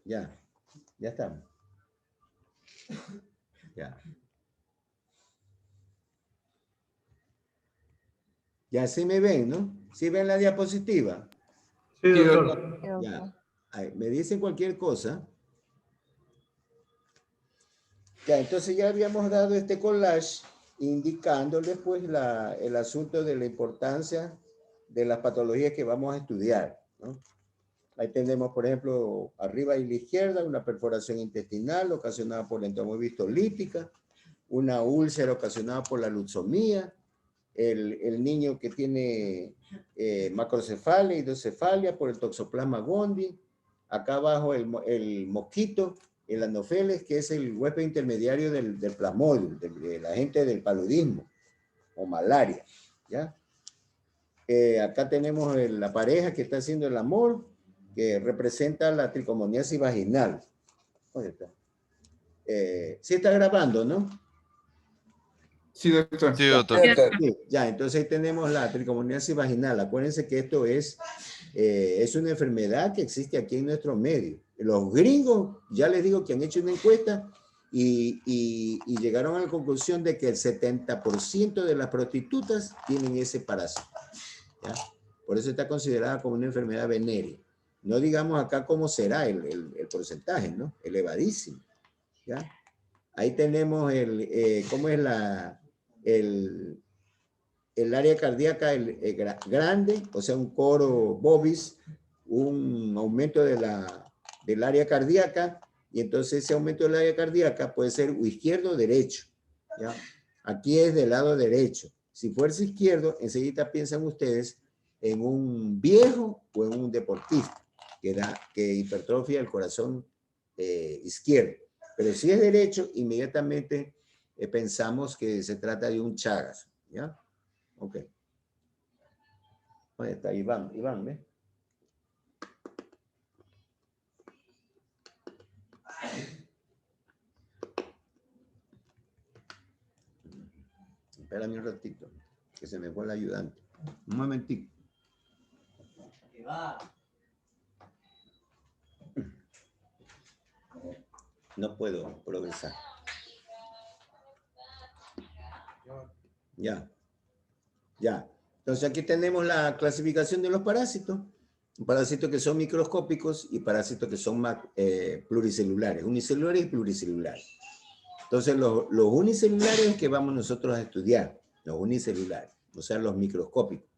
Ya, ya estamos. Ya. Ya sí me ven, ¿no? ¿Sí ven la diapositiva? Sí, Sí, doctor. Ya. Ahí, me dicen cualquier cosa. Ya, entonces ya habíamos dado este collage indicándole pues el asunto de la importancia de las patologías que vamos a estudiar, ¿no? Ahí tenemos, por ejemplo, arriba y a la izquierda, una perforación intestinal ocasionada por la entomoebis lítica, una úlcera ocasionada por la luxomía, el niño que tiene macrocefalia y hidrocefalia por el toxoplasma gondii, acá abajo el mosquito, el anopheles, que es el huésped intermediario del plasmodium, del agente del paludismo o malaria, ¿ya? Acá tenemos la pareja que está haciendo el amor, que representa la tricomoniasis vaginal. ¿Dónde está? Sí está grabando, ¿no? Sí, doctor. Sí, doctor. Sí, ya, entonces ahí tenemos la tricomoniasis vaginal. Acuérdense que esto es una enfermedad que existe aquí en nuestro medio. Los gringos, ya les digo que han hecho una encuesta y llegaron a la conclusión de que el 70% de las prostitutas tienen ese parásito, ¿ya? Por eso está considerada como una enfermedad venérea. No digamos acá cómo será el porcentaje, ¿no? Elevadísimo, ¿ya? Ahí tenemos cómo es el área cardíaca grande, o sea, un coro bovis, un aumento del área cardíaca, y entonces ese aumento del área cardíaca puede ser o izquierdo o derecho, ¿ya? Aquí es del lado derecho. Si fuese izquierdo, enseguida piensan ustedes en un viejo o en un deportista que hipertrofia el corazón izquierdo. Pero si es derecho, inmediatamente pensamos que se trata de un Chagas, ¿ya? Ok. ¿Dónde está Iván? Iván, ¿ves? Espérame un ratito, que se me fue el ayudante. Un momentito. No puedo progresar. Ya. Ya. Entonces aquí tenemos la clasificación de los parásitos. Parásitos que son microscópicos y parásitos que son pluricelulares, unicelulares y pluricelulares. Entonces los unicelulares que vamos nosotros a estudiar, los unicelulares, o sea, los microscópicos.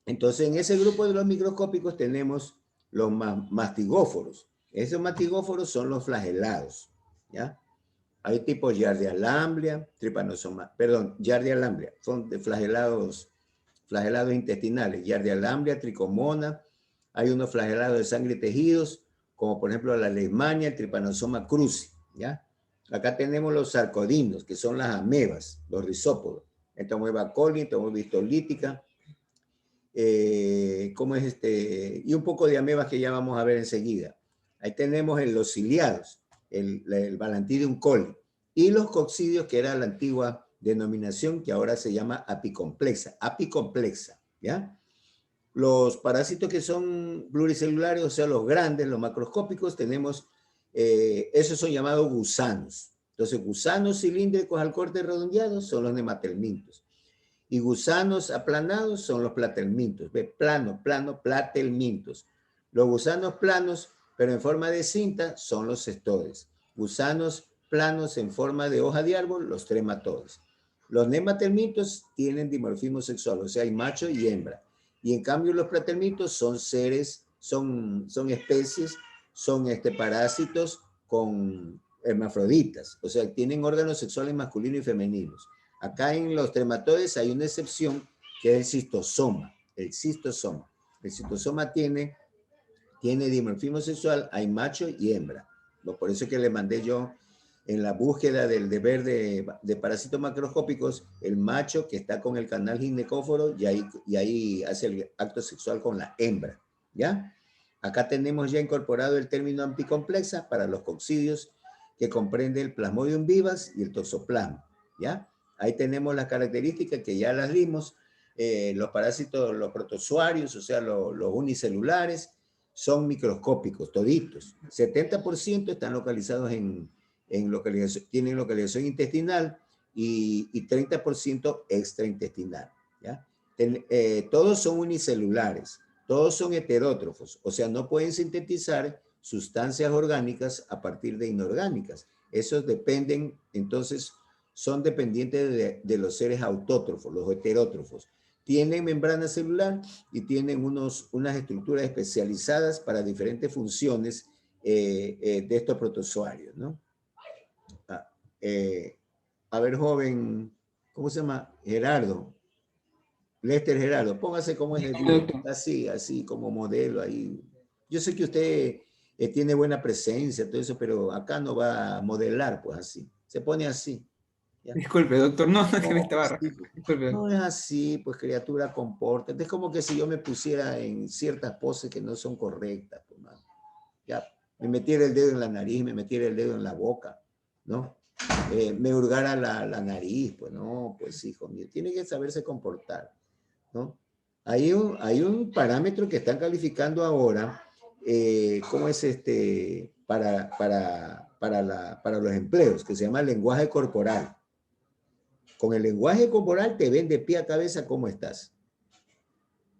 Entonces en ese grupo de los microscópicos tenemos los mastigóforos. Esos mastigóforos son los flagelados, ¿ya? Hay tipos Giardia lamblia, trypanosoma, perdón, Giardia lamblia, son de flagelados intestinales, Giardia lamblia, tricomona, hay unos flagelados de sangre y tejidos, como por ejemplo la leishmania, el trypanosoma cruzi, ¿ya? Acá tenemos los sarcodinos, que son las amebas, los rizópodos, entomoeba coli, entomoeba histolítica, ¿cómo es este? Y un poco de amebas que ya vamos a ver enseguida. Ahí tenemos los ciliados, el Balantidium coli, y los coccidios, que era la antigua denominación, que ahora se llama apicomplexa, ¿ya? Los parásitos que son pluricelulares, o sea, los grandes, los macroscópicos, tenemos, esos son llamados gusanos. Entonces, gusanos cilíndricos al corte redondeados son los nematelmintos. Y gusanos aplanados son los platelmintos. ¿Ve? Plano, platelmintos. Los gusanos planos, pero en forma de cinta, son los cestodes. Gusanos planos en forma de hoja de árbol, los trematodes. Los nematelmintos tienen dimorfismo sexual, o sea, hay macho y hembra. Y en cambio los platelmintos son seres, son especies, son parásitos con hermafroditas, o sea, tienen órganos sexuales masculinos y femeninos. Acá en los trematodes hay una excepción que es el cistosoma. El cistosoma tiene dimorfismo sexual, hay macho y hembra. Por eso es que le mandé yo en la búsqueda del deber de parásitos macroscópicos, el macho que está con el canal ginecóforo y ahí hace el acto sexual con la hembra, ¿ya? Acá tenemos ya incorporado el término apicomplexa para los coccidios, que comprende el Plasmodium vivax y el toxoplasma, ¿ya? Ahí tenemos las características que ya las vimos, los parásitos, los protozoarios, o sea, los unicelulares, son microscópicos, toditos. 70% están localizados tienen localización intestinal y 30% extraintestinal. ¿Ya? Todos son unicelulares, todos son heterótrofos, o sea, no pueden sintetizar sustancias orgánicas a partir de inorgánicas. Esos dependen, entonces, son dependientes de los seres autótrofos, los heterótrofos. Tienen membrana celular y tienen unas estructuras especializadas para diferentes funciones de estos protozoarios, ¿no? A ver, joven, ¿cómo se llama? Gerardo. Lester Gerardo, póngase como es el día, así como modelo ahí. Yo sé que usted tiene buena presencia, todo eso, pero acá no va a modelar, pues así. Se pone así. ¿Ya? Disculpe, doctor, no, es que me estaba Sí, Disculpe. no es así, pues criatura, compórtate. Es como que si yo me pusiera en ciertas poses que no son correctas, pues, man. Ya, me metiera el dedo en la nariz, me metiera el dedo en la boca, ¿no? Me hurgara la nariz, pues no, pues hijo mío, tiene que saberse comportar, ¿no? Hay un parámetro que están calificando ahora, ¿cómo es para los empleos, que se llama lenguaje corporal. Con el lenguaje corporal te ven de pie a cabeza cómo estás.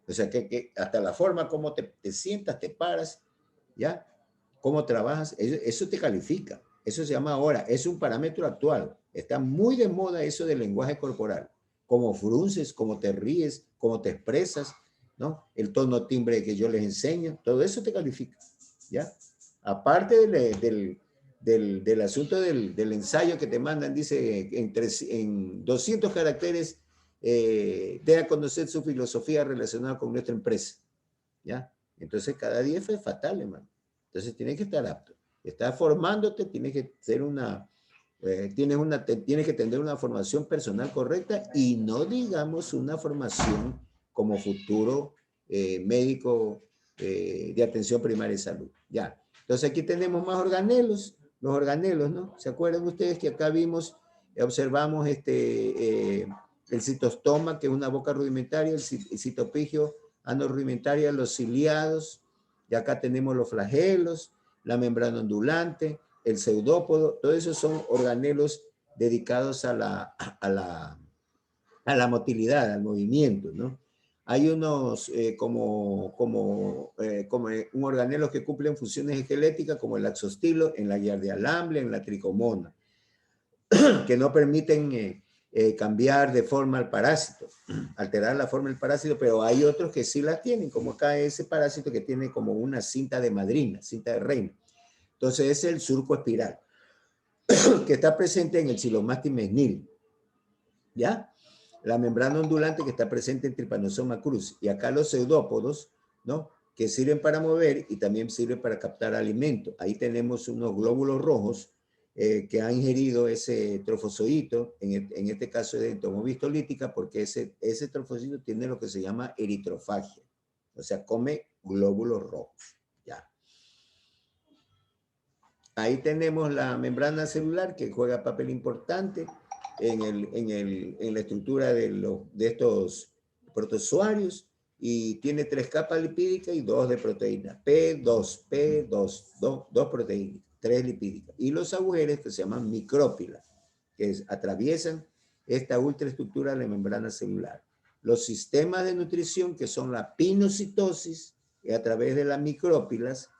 O sea, que hasta la forma como te sientas, te paras, ¿ya? Cómo trabajas, eso te califica. Eso se llama ahora, es un parámetro actual. Está muy de moda eso del lenguaje corporal. Cómo frunces, cómo te ríes, cómo te expresas, ¿no? El tono timbre que yo les enseño, todo eso te califica, ¿ya? Aparte del asunto del ensayo que te mandan, dice, en 200 caracteres, dé a conocer su filosofía relacionada con nuestra empresa, ¿ya? Entonces, cada día fue fatal, hermano. Entonces, tienes que estar apto. Estás formándote, tienes que ser tienes que tener una formación personal correcta y no digamos una formación como futuro médico de atención primaria de salud. Ya. Entonces, aquí tenemos más organelos, los organelos, ¿no? ¿Se acuerdan ustedes que acá vimos, observamos el citostoma, que es una boca rudimentaria, el citopigio anorudimentaria, los ciliados, y acá tenemos los flagelos, la membrana ondulante, el pseudópodo, todos esos son organelos dedicados a la motilidad, al movimiento, ¿no? Hay unos como un organelo que cumplen funciones esqueléticas como el axostilo, en la giardialambre, en la tricomona, que no permiten cambiar de forma al parásito, alterar la forma del parásito, pero hay otros que sí las tienen, como acá ese parásito que tiene como una cinta de madrina, cinta de reina. Entonces es el surco espiral, que está presente en el Xylomástim mesnil, ¿ya? La membrana ondulante que está presente en Trypanosoma cruzi, y acá los pseudópodos, ¿no? Que sirven para mover y también sirven para captar alimento. Ahí tenemos unos glóbulos rojos que han ingerido ese trofozoito, en este caso de entomovisto lítica, porque ese trofozoito tiene lo que se llama eritrofagia, o sea, come glóbulos rojos, ¿ya? Ahí tenemos la membrana celular que juega papel importante en la estructura de estos protozoarios y tiene 3 capas lipídicas y 2 de proteínas. P2, dos proteínas, 3 lipídicas. Y los agujeros que se llaman micrópilas, que atraviesan esta ultraestructura de la membrana celular. Los sistemas de nutrición, que son la pinocitosis, a través de las micrópilas,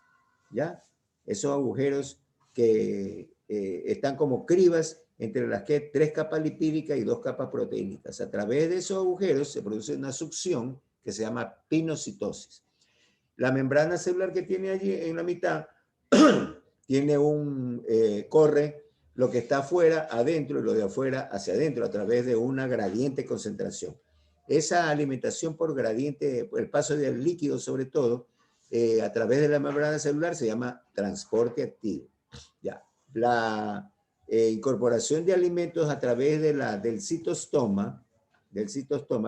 ¿ya? Esos agujeros que están como cribas entre las que 3 capas lipídicas y 2 capas proteínicas. A través de esos agujeros se produce una succión que se llama pinocitosis. La membrana celular que tiene allí en la mitad tiene corre lo que está afuera adentro y lo de afuera hacia adentro a través de una gradiente concentración. Esa alimentación por gradiente, el paso del líquido sobre todo, a través de la membrana celular se llama transporte activo. Ya. La incorporación de alimentos a través del citostoma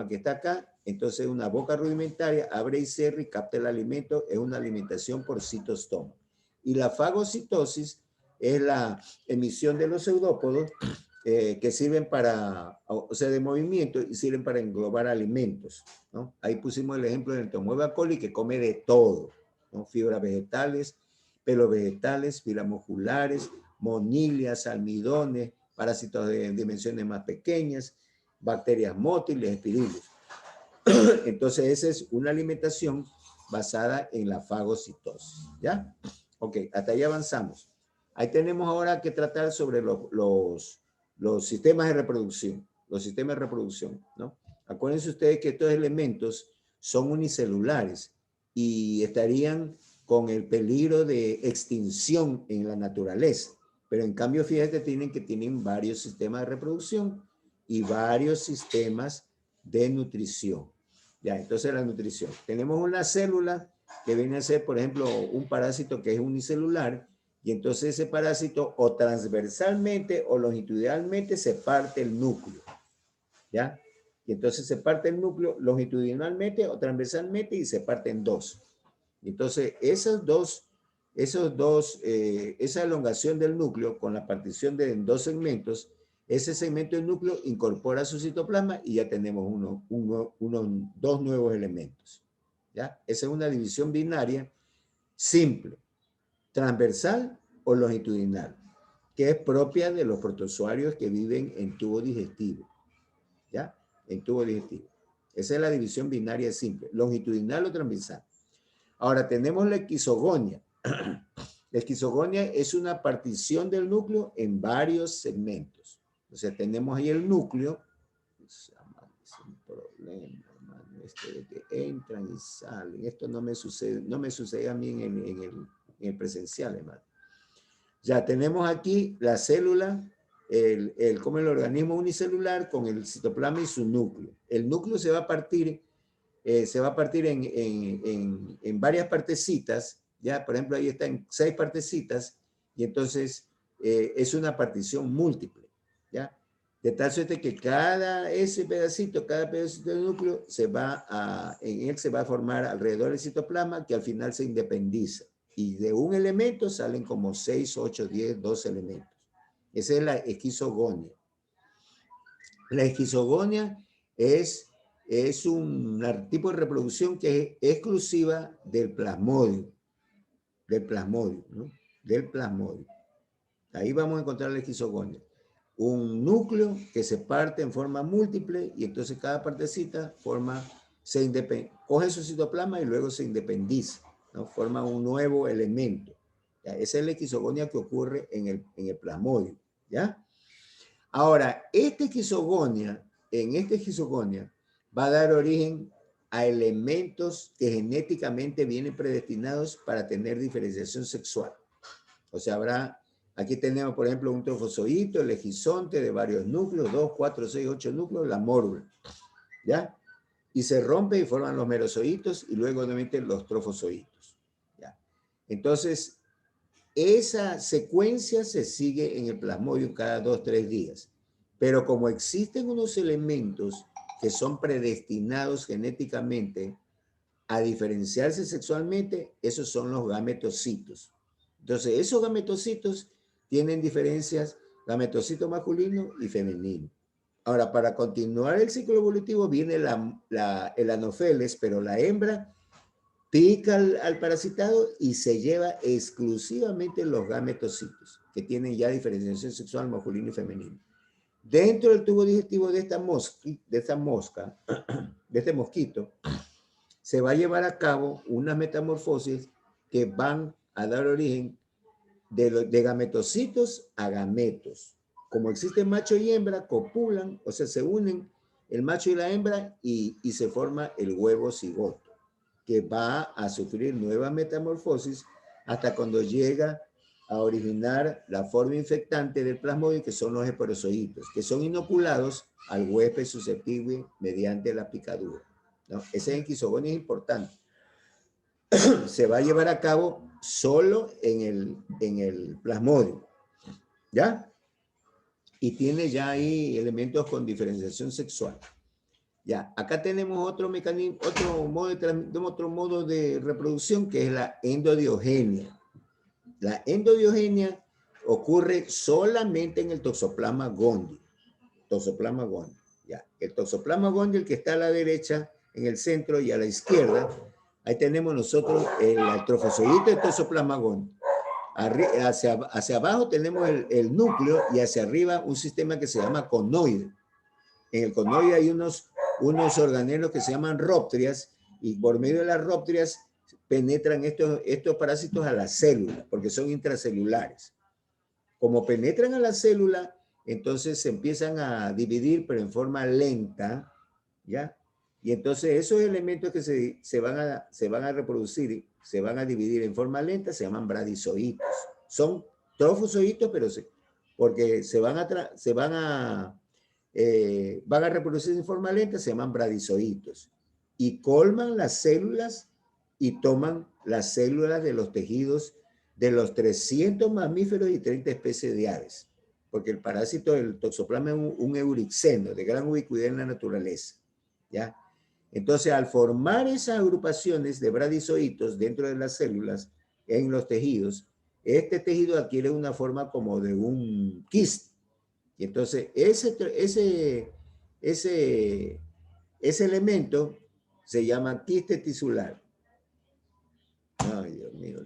que está acá, entonces una boca rudimentaria abre y cierra y capta el alimento, es una alimentación por citostoma. Y la fagocitosis es la emisión de los pseudópodos que sirven para, o sea, de movimiento y sirven para englobar alimentos, ¿no? Ahí pusimos el ejemplo del Entomoeba coli que come de todo, ¿no? Fibras vegetales, pelos vegetales, fibras musculares, monilias, almidones, parásitos de dimensiones más pequeñas, bacterias mótiles, espirilos. Entonces, esa es una alimentación basada en la fagocitosis, ¿ya? Ok, hasta ahí avanzamos. Ahí tenemos ahora que tratar sobre los sistemas de reproducción, ¿no? Acuérdense ustedes que estos elementos son unicelulares y estarían con el peligro de extinción en la naturaleza. Pero en cambio, fíjate, tienen varios sistemas de reproducción y varios sistemas de nutrición. Ya, entonces la nutrición. Tenemos una célula que viene a ser, por ejemplo, un parásito que es unicelular, y entonces ese parásito o transversalmente o longitudinalmente se parte el núcleo, ¿ya? Y entonces se parte el núcleo longitudinalmente o transversalmente y se parte en dos. Entonces esa elongación del núcleo con la partición en dos segmentos, ese segmento del núcleo incorpora su citoplasma y ya tenemos dos nuevos elementos, ¿ya? Esa es una división binaria simple, transversal o longitudinal, que es propia de los protozoarios que viven en tubo digestivo, ¿ya? En tubo digestivo. Esa es la división binaria simple, longitudinal o transversal. Ahora tenemos la esquizogonia. La esquizogonia es una partición del núcleo en varios segmentos. O sea, tenemos ahí el núcleo. Es un problema, hermano, de que entran y salen. Esto no me sucede a mí en el presencial, hermano. Ya tenemos aquí la célula, como el organismo unicelular con el citoplasma y su núcleo. El núcleo se va a partir en varias partecitas, ya, por ejemplo, ahí están 6 partecitas, y entonces es una partición múltiple, ya, de tal suerte que cada pedacito del núcleo en él se va a formar alrededor del citoplasma, que al final se independiza, y de un elemento salen como 6, 8, 10, 12 elementos. Esa es la esquizogonia. La esquizogonia es un tipo de reproducción que es exclusiva del plasmodio, ¿no? Del plasmodio. Ahí vamos a encontrar la esquizogonia. Un núcleo que se parte en forma múltiple y entonces cada partecita coge su citoplasma y luego se independiza, ¿no? Forma un nuevo elemento. ¿Ya? Esa es la esquizogonia que ocurre en el plasmodio, ¿ya? Ahora, esta esquizogonia va a dar origen a elementos que genéticamente vienen predestinados para tener diferenciación sexual. O sea, aquí tenemos, por ejemplo, un trofozoito, el legisonte de varios núcleos, 2, 4, 6, 8 núcleos, la mórula, ¿ya? Y se rompe y forman los merozoitos y luego nuevamente los trofozoitos, ¿ya? Entonces, esa secuencia se sigue en el plasmodio cada 2, 3 días. Pero como existen unos elementos que son predestinados genéticamente a diferenciarse sexualmente, esos son los gametocitos. Entonces, esos gametocitos tienen diferencias gametocito masculino y femenino. Ahora, para continuar el ciclo evolutivo viene el anopheles, pero la hembra pica al parasitado y se lleva exclusivamente los gametocitos, que tienen ya diferenciación sexual masculino y femenino. Dentro del tubo digestivo de este mosquito, se va a llevar a cabo unas metamorfosis que van a dar origen de gametocitos a gametos. Como existen macho y hembra, copulan, o sea, se unen el macho y la hembra y se forma el huevo cigoto, que va a sufrir nuevas metamorfosis hasta cuando llega a originar la forma infectante del plasmodio, que son los esporozoitos, que son inoculados al huésped susceptible mediante la picadura, ¿no? Esa esquizogonia es importante. Se va a llevar a cabo solo en el plasmodio, ¿ya? Y tiene ya ahí elementos con diferenciación sexual. Ya, acá tenemos otro mecanismo, otro modo de reproducción, que es la endodiogenia. La endodiogenia ocurre solamente en el toxoplasma gondii. Ya, el toxoplasma gondii, el que está a la derecha, en el centro y a la izquierda, Ahí tenemos nosotros el trofozoito de Toxoplasma gondii. Hacia abajo tenemos el núcleo y hacia arriba un sistema que se llama conoide. En el conoide hay unos organelos que se llaman róptrias y por medio de las róptrias penetran estos parásitos a las células porque son intracelulares. Como penetran a la célula, entonces se empiezan a dividir, pero en forma lenta, ¿ya? Y entonces esos elementos que se van a reproducir, se van a dividir en forma lenta, se llaman bradizoitos. Son trofozoitos, pero porque van a reproducir en forma lenta, se llaman bradizoitos. Y colman las células y toman las células de los tejidos de los 300 mamíferos y 30 especies de aves. Porque el parásito del Toxoplasma es un eurixeno de gran ubicuidad en la naturaleza, ¿ya? Entonces, al formar esas agrupaciones de bradizoitos dentro de las células, en los tejidos, este tejido adquiere una forma como de un quiste. Y entonces, ese elemento se llama quiste tisular. Ay, Dios mío,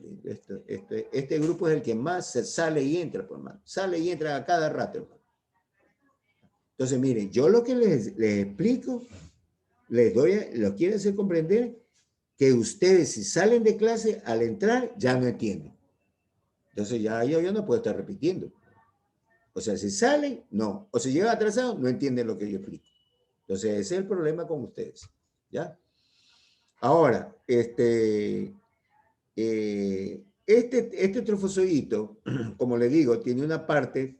este grupo es el que más se sale y entra, pues, hermano. Sale y entra a cada rato, hermano. Entonces, miren, yo lo que les explico, los quiero hacer comprender que ustedes, si salen de clase, al entrar, ya no entienden. Entonces, ya yo no puedo estar repitiendo. O sea, si salen, no. O si llegan atrasados, no entienden lo que yo explico. Entonces, ese es el problema con ustedes, ¿ya? Ahora, este trofozoito, como le digo, tiene una parte,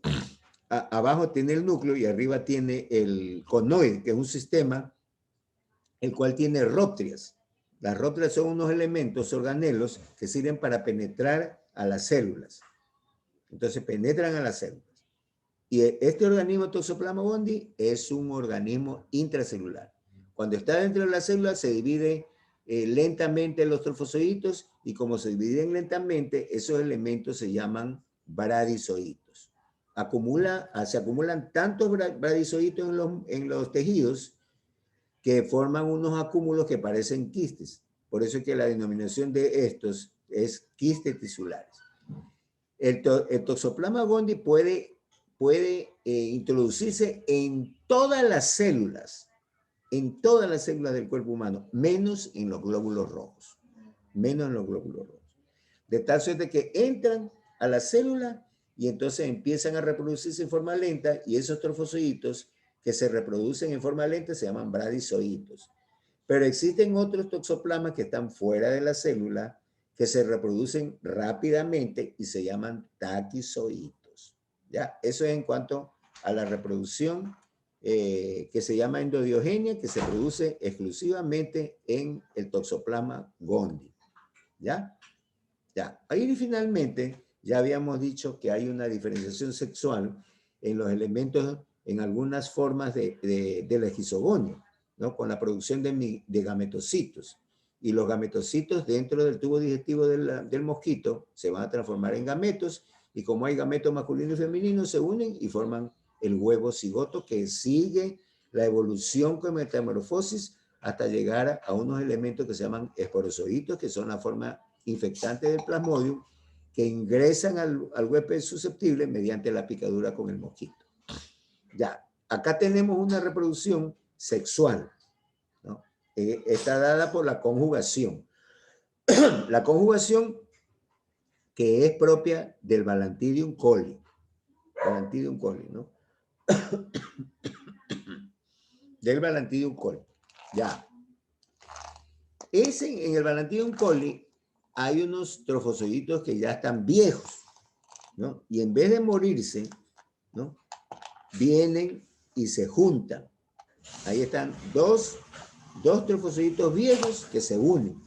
abajo tiene el núcleo y arriba tiene el conoide, que es un sistema el cual tiene róptrias. Las róptrias son unos elementos, organelos, que sirven para penetrar a las células. Entonces penetran a las células. Y este organismo Toxoplasma gondii es un organismo intracelular. Cuando está dentro de la célula se divide lentamente los trofozoitos y como se dividen lentamente, esos elementos se llaman bradizoitos. Se acumulan tantos bradizoitos en los tejidos que forman unos acúmulos que parecen quistes. Por eso es que la denominación de estos es quistes tisulares. El Toxoplasma gondii puede introducirse en todas las células del cuerpo humano, menos en los glóbulos rojos. Menos en los glóbulos rojos. De tal suerte que entran a la célula y entonces empiezan a reproducirse en forma lenta y esos trofozoitos que se reproducen en forma lenta se llaman bradizoitos. Pero existen otros toxoplasmas que están fuera de la célula que se reproducen rápidamente y se llaman taquizoitos. ¿Ya? Eso es en cuanto a la reproducción que se llama endodiogenia, que se produce exclusivamente en el Toxoplasma gondii. ¿Ya? Ya. Ahí finalmente ya habíamos dicho que hay una diferenciación sexual en los elementos, en algunas formas de la esquizogonia, ¿no? Con la producción de gametocitos. Y los gametocitos dentro del tubo digestivo del mosquito se van a transformar en gametos y como hay gametos masculinos y femeninos se unen y forman el huevo cigoto que sigue la evolución con metamorfosis hasta llegar a unos elementos que se llaman esporozoitos, que son la forma infectante del plasmodium, que ingresan al huésped susceptible mediante la picadura con el mosquito. Ya, acá tenemos una reproducción sexual, ¿no? Está dada por la conjugación. La conjugación que es propia del Balantidium coli. Balantidium coli, ¿no? Del Balantidium coli. Ya. En el Balantidium coli hay unos trofozoitos que ya están viejos, ¿no? Y en vez de morirse, ¿no? Vienen y se juntan. Ahí están dos trofozoitos viejos que se unen,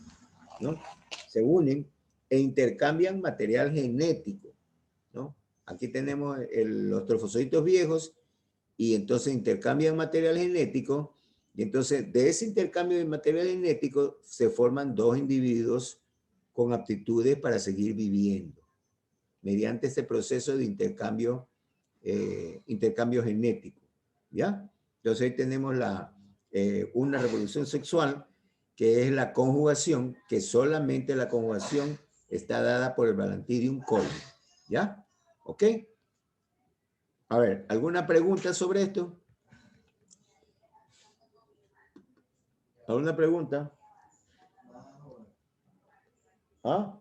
¿no? Se unen e intercambian material genético, ¿no? Aquí tenemos los trofozoitos viejos y entonces intercambian material genético y entonces de ese intercambio de material genético se forman dos individuos con aptitudes para seguir viviendo mediante este proceso de intercambio genético, ¿ya? Entonces ahí tenemos una revolución sexual que es la conjugación, que solamente la conjugación está dada por el Ballantirium coli. ¿Ya? ¿Ok? A ver, ¿alguna pregunta sobre esto? ¿Alguna pregunta? ¿Ah?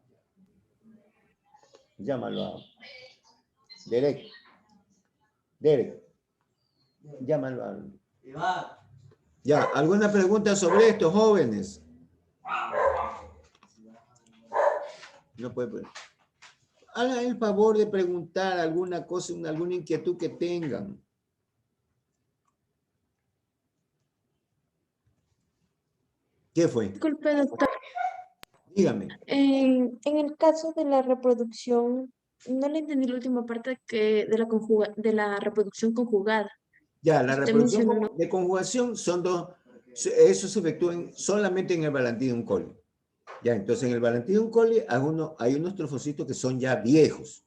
Llámalo a Derek. Derek. Llámalo a... Ya, ¿alguna pregunta sobre esto, jóvenes? No puede. Hagan el favor de preguntar alguna cosa, alguna inquietud que tengan. ¿Qué fue? Disculpe, doctor. Dígame. En el caso de la reproducción, no le entendí la última parte de la reproducción conjugada. Ya, la Usted reproducción mencionó, ¿no? de conjugación son dos, eso se efectúa solamente en el Ballantirium coli. Ya, entonces en el Ballantirium coli hay unos trofocitos que son ya viejos,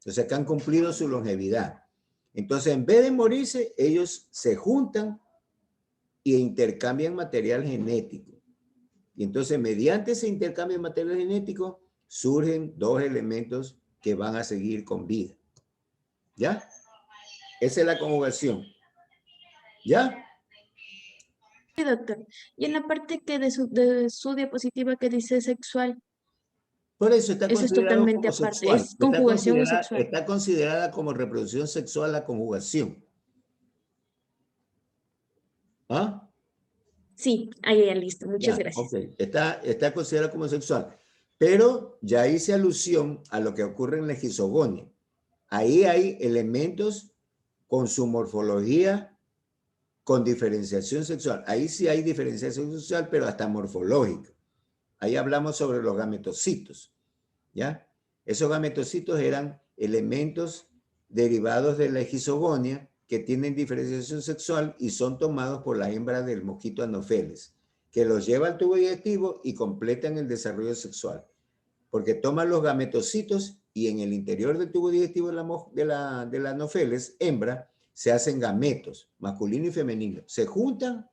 o sea, que han cumplido su longevidad. Entonces, en vez de morirse, ellos se juntan e intercambian material genético. Y entonces, mediante ese intercambio de material genético, surgen dos elementos que van a seguir con vida. ¿Ya? Esa es la conjugación. ¿Ya? Sí, doctor. Y en la parte que de su diapositiva que dice sexual, Por eso está eso es considerado totalmente como aparte, sexual. es conjugación o sexual. Está considerada como reproducción sexual la conjugación. ¿Ah? Sí, ahí ya listo. Muchas Ya, ok. gracias. Está considerada como sexual. Pero ya hice alusión a lo que ocurre en la esquizogonia. Ahí hay elementos con su morfología, con diferenciación sexual. Ahí sí hay diferenciación sexual, pero hasta morfológica. Ahí hablamos sobre los gametocitos, ¿ya? Esos gametocitos eran elementos derivados de la esquizogonia que tienen diferenciación sexual y son tomados por la hembra del mosquito Anopheles, que los lleva al tubo digestivo y completan el desarrollo sexual. Porque toman los gametocitos y en el interior del tubo digestivo de la Anopheles, hembra, se hacen gametos, masculino y femenino. Se juntan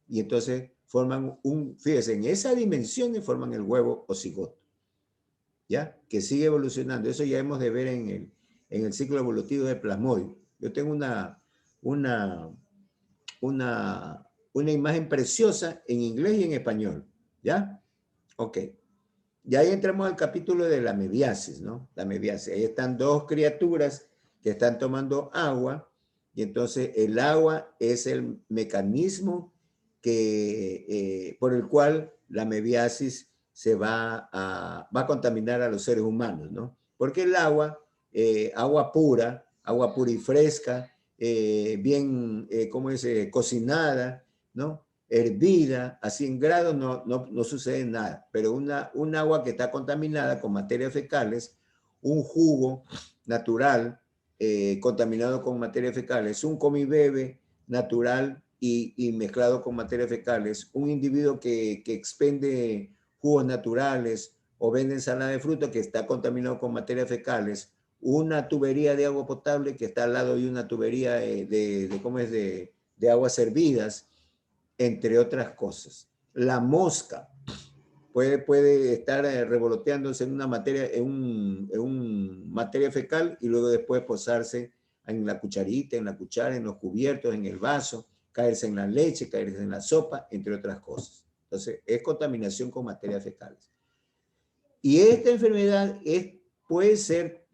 y entonces forman fíjense, en esa dimensión forman el huevo o cigoto. ¿Ya? Que sigue evolucionando. Eso ya hemos de ver en el ciclo evolutivo del plasmodio. Yo tengo una imagen preciosa en inglés y en español. ¿Ya? Ok. Ya ahí entramos al capítulo de la mebiasis, ¿no? La mebiasis. Ahí están dos criaturas que están tomando agua y entonces el agua es el mecanismo por el cual la mebiasis va a contaminar a los seres humanos, ¿no? Porque el agua, agua pura y fresca, bien, ¿cómo es? Cocinada, ¿no? Hervida a 100 grados no sucede nada, pero un agua que está contaminada con materias fecales, un jugo natural contaminado con materias fecales, un come-bebe natural y mezclado con materias fecales, un individuo que expende jugos naturales o vende ensalada de fruta que está contaminado con materias fecales, una tubería de agua potable que está al lado de una tubería de aguas hervidas, entre otras cosas. La mosca puede estar revoloteándose en una materia, en un materia fecal y luego después posarse en la cucharita, en la cuchara, en los cubiertos, en el vaso, caerse en la leche, caerse en la sopa, entre otras cosas. Entonces, es contaminación con materias fecales. Y esta enfermedad puede ser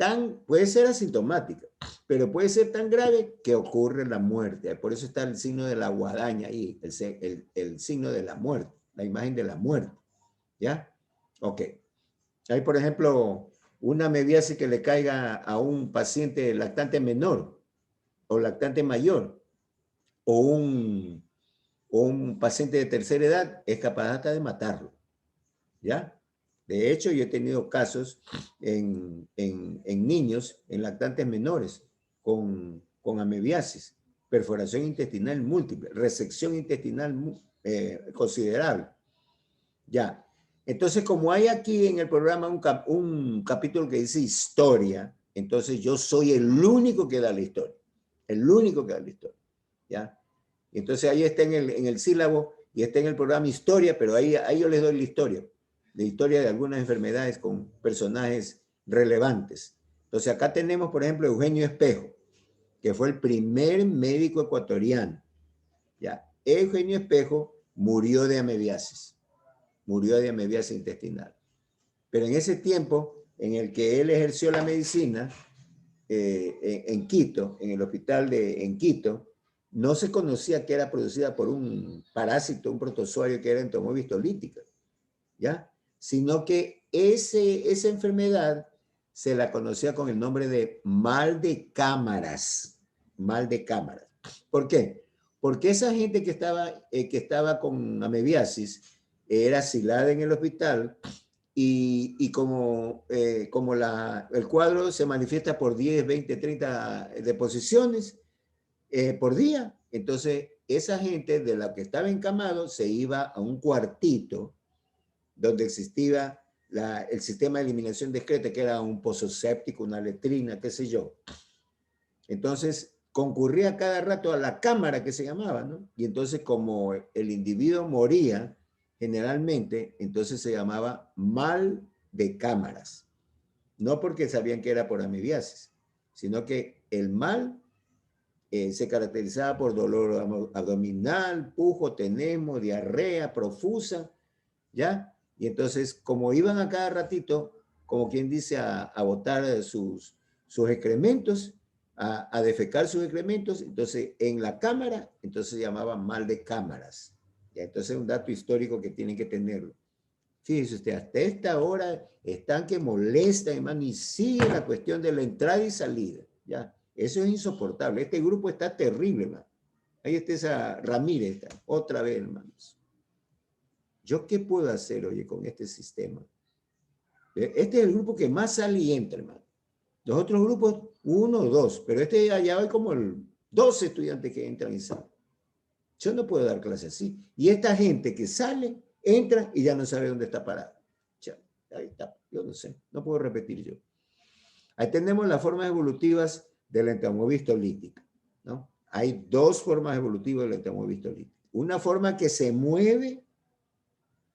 asintomática, pero puede ser tan grave que ocurre la muerte. Por eso está el signo de la guadaña ahí, el signo de la muerte, la imagen de la muerte. ¿Ya? Ok. Hay, por ejemplo, una mebiasis que le caiga a un paciente lactante menor o lactante mayor o un paciente de tercera edad, es capaz hasta de matarlo. ¿Ya? De hecho, yo he tenido casos en niños, en lactantes menores, con amebiasis, perforación intestinal múltiple, resección intestinal considerable. Ya. Entonces, como hay aquí en el programa un capítulo que dice historia, entonces yo soy el único que da la historia. El único que da la historia. ¿Ya? Entonces ahí está en el sílabo y está en el programa Historia, pero ahí yo les doy la historia de algunas enfermedades con personajes relevantes. Entonces acá tenemos, por ejemplo, Eugenio Espejo, que fue el primer médico ecuatoriano. ¿Ya? Eugenio Espejo murió de amebiasis intestinal. Pero en ese tiempo en el que él ejerció la medicina, en Quito, en el hospital en Quito, no se conocía que era producida por un parásito, un protozoario que era entomoebis lítica, ¿ya? Sino que esa enfermedad se la conocía con el nombre de mal de cámaras. Mal de cámaras. ¿Por qué? Porque esa gente que estaba con amebiasis era asilada en el hospital y como el cuadro se manifiesta por 10, 20, 30 deposiciones por día, entonces esa gente de la que estaba encamado se iba a un cuartito donde existía el sistema de eliminación discreta, que era un pozo séptico, una letrina, qué sé yo. Entonces concurría cada rato a la cámara que se llamaba, ¿no? Y entonces como el individuo moría, generalmente, entonces se llamaba mal de cámaras. No porque sabían que era por amebiasis, sino que el mal se caracterizaba por dolor abdominal, pujo, tenemo, diarrea profusa, ¿ya? Y entonces, como iban a cada ratito, como quien dice, a botar sus excrementos, a defecar sus excrementos, entonces en la cámara, entonces se llamaba mal de cámaras. ¿Ya? Entonces es un dato histórico que tienen que tenerlo. Fíjese usted, hasta esta hora están que molestan, hermano, y sigue la cuestión de la entrada y salida, ¿ya? Eso es insoportable. Este grupo está terrible, hermano. Ahí está esa Ramírez, otra vez, hermanos. ¿Yo qué puedo hacer, oye, con este sistema? Este es el grupo que más sale y entra, hermano. Los otros grupos, 1 o 2, pero allá hay como 12 estudiantes que entran y salen. Yo no puedo dar clases así. Y esta gente que sale, entra y ya no sabe dónde está parada. Ahí está, yo no sé, no puedo repetir yo. Ahí tenemos las formas evolutivas de la entomoebis lítica, ¿no? Hay 2 formas evolutivas de la entomoebis lítica. Una forma que se mueve,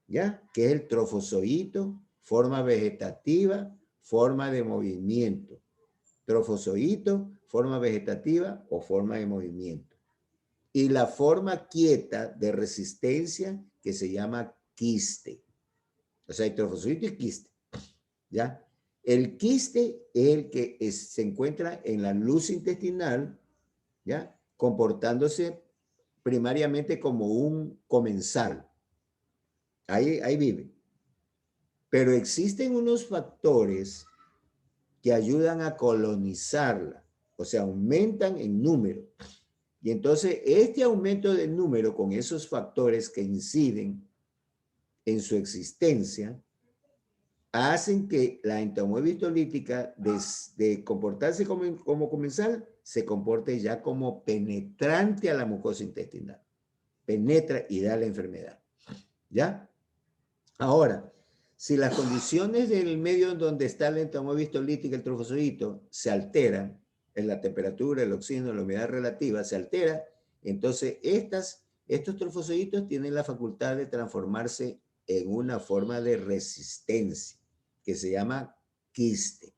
¿ya? Que es el trofozoito, forma vegetativa, forma de movimiento. Trofozoito, forma vegetativa o forma de movimiento. Y la forma quieta de resistencia que se llama quiste. O sea, hay trofozoito y quiste, ¿ya? El quiste es el que se encuentra en la luz intestinal, ¿ya? Comportándose primariamente como un comensal. Ahí vive. Pero existen unos factores que ayudan a colonizarla, o sea, aumentan en número. Y entonces este aumento de número con esos factores que inciden en su existencia hacen que la entomoebis lítica de comportarse como comensal se comporte ya como penetrante a la mucosa intestinal. Penetra y da la enfermedad. ¿Ya? Ahora, si las condiciones del medio en donde está la entomoebis lítica, el trofozoito, se alteran, en la temperatura, el oxígeno, la humedad relativa, se altera, entonces estos trofozoitos tienen la facultad de transformarse en una forma de resistencia, que se llama quiste,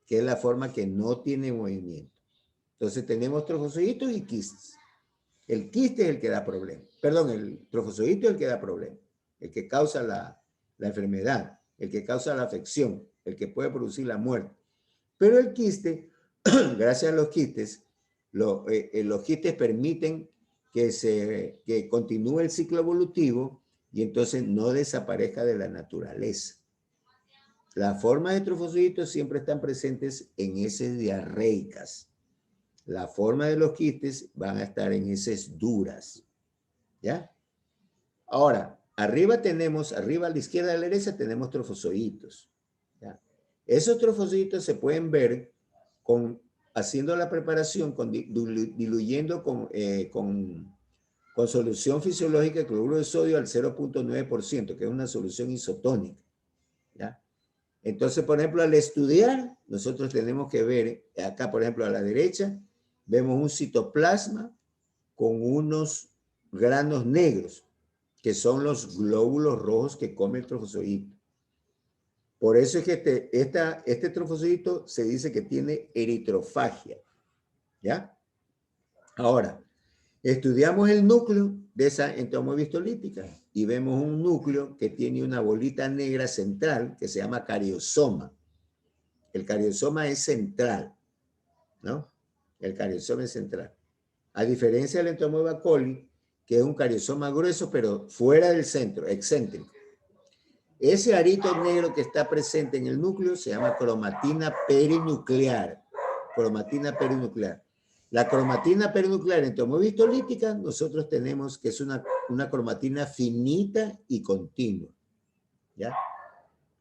que es la forma que no tiene movimiento. Entonces tenemos trofozoitos y quistes. El quiste es el que da problema. Perdón, el trofozoito es el que da problema, el que causa la enfermedad, el que causa la afección, el que puede producir la muerte. Pero el quiste, gracias a los quistes, los quistes permiten que continúe el ciclo evolutivo y entonces no desaparezca de la naturaleza. Las formas de trofozoitos siempre están presentes en heces diarreicas. La forma de los quistes van a estar en heces duras. ¿Ya? Ahora, arriba a la izquierda de la derecha tenemos trofozoitos. ¿Ya? Esos trofozoitos se pueden ver haciendo la preparación, diluyendo con solución fisiológica de cloruro de sodio al 0.9%, que es una solución isotónica. ¿Ya? Entonces, por ejemplo, al estudiar, nosotros tenemos que ver, acá, por ejemplo, a la derecha, vemos un citoplasma con unos granos negros. que son los glóbulos rojos que come el trofozoito. Por eso es que este trofozoito se dice que tiene eritrofagia, ¿ya? Ahora, estudiamos el núcleo de esa entomóeba histolítica y vemos un núcleo que tiene una bolita negra central que se llama cariosoma. El cariosoma es central, ¿no? El cariosoma es central. A diferencia del entomóeba coli, que es un cariosoma grueso, pero fuera del centro, excéntrico. Ese arito negro que está presente en el núcleo se llama cromatina perinuclear. Cromatina perinuclear. La cromatina perinuclear en entomóeba histolítica, nosotros tenemos que es una cromatina finita y continua, ¿ya?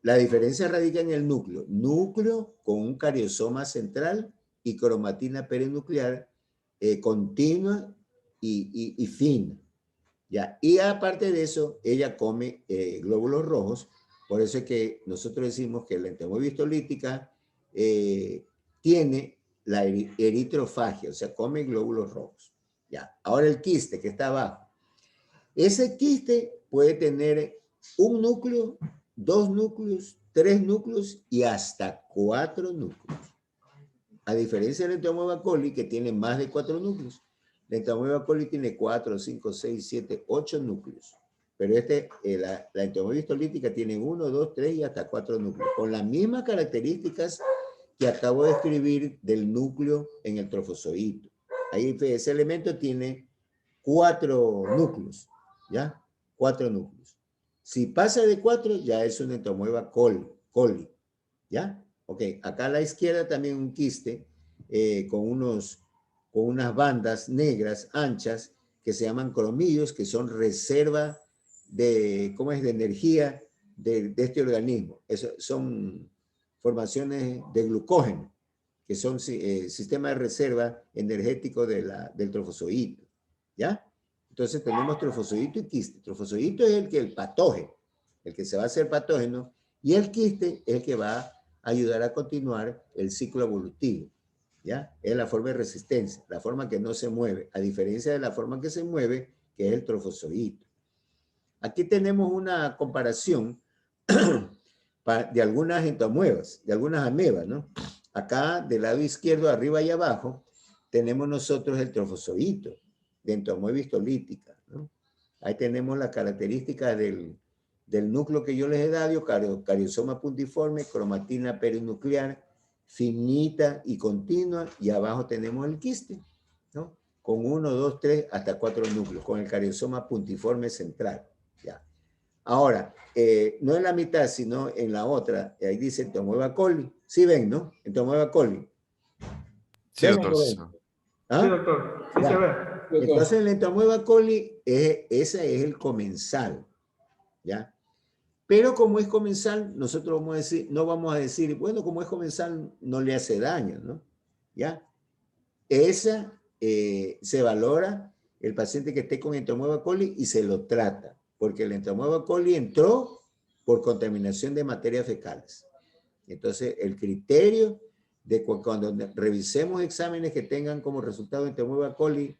La diferencia radica en el núcleo. Núcleo con un cariosoma central y cromatina perinuclear continua y fina. ¿Ya? Y aparte de eso, ella come glóbulos rojos. Por eso es que nosotros decimos que la entomóeba histolítica tiene la eritrofagia, o sea, come glóbulos rojos. ¿Ya? Ahora el quiste que está abajo. Ese quiste puede tener un núcleo, 2 núcleos, 3 núcleos y hasta 4 núcleos. A diferencia del entomóeba coli, que tiene más de 4 núcleos. La entomóeba coli tiene 4, 5, 6, 7, 8 núcleos. Pero la entomóeba histolítica tiene 1, 2, 3 y hasta 4 núcleos. Con las mismas características que acabo de escribir del núcleo en el trofozoito. Ahí ese elemento tiene 4 núcleos, ¿ya? 4 núcleos. Si pasa de 4, ya es una entomóeba coli, ¿ya? Ok, acá a la izquierda también un quiste con unas bandas negras anchas que se llaman cromillos, que son reserva de energía de este organismo. Son formaciones de glucógeno, que son sistemas de reserva energético del trofozoito, ¿ya? Entonces tenemos trofozoito y quiste. Trofozoito es el patógeno, el que se va a hacer patógeno, y el quiste es el que va a ayudar a continuar el ciclo evolutivo, ¿ya? Es la forma de resistencia, la forma que no se mueve, a diferencia de la forma que se mueve, que es el trofozoito. Aquí tenemos una comparación de algunas entomoebas, de algunas amebas, ¿no? Acá, del lado izquierdo, arriba y abajo, tenemos nosotros el trofozoito de entomoeba histolítica, ¿no? Ahí tenemos las características del núcleo que yo les he dado, cariosoma puntiforme, cromatina perinuclear, finita y continua, y abajo tenemos el quiste, ¿no? Con 1, 2, 3, hasta 4 núcleos, con el cariosoma puntiforme central, ¿ya? Ahora, no en la mitad, sino en la otra, ahí dice entomóeba coli. Sí ven, ¿no? Entomóeba coli. Sí, ¿Ven doctor. o no ven? ¿Ah? Sí, doctor. Sí Ya. se ve. Entonces, el entomóeba coli, ese es el comensal, ¿ya? Pero como es comensal, nosotros vamos a decir, no vamos a decir, bueno, como es comensal, no le hace daño, ¿no? ¿Ya? Esa se valora el paciente que esté con entomóeba coli y se lo trata, porque el entomóeba coli entró por contaminación de materias fecales. Entonces, el criterio de cuando revisemos exámenes que tengan como resultado entomóeba coli,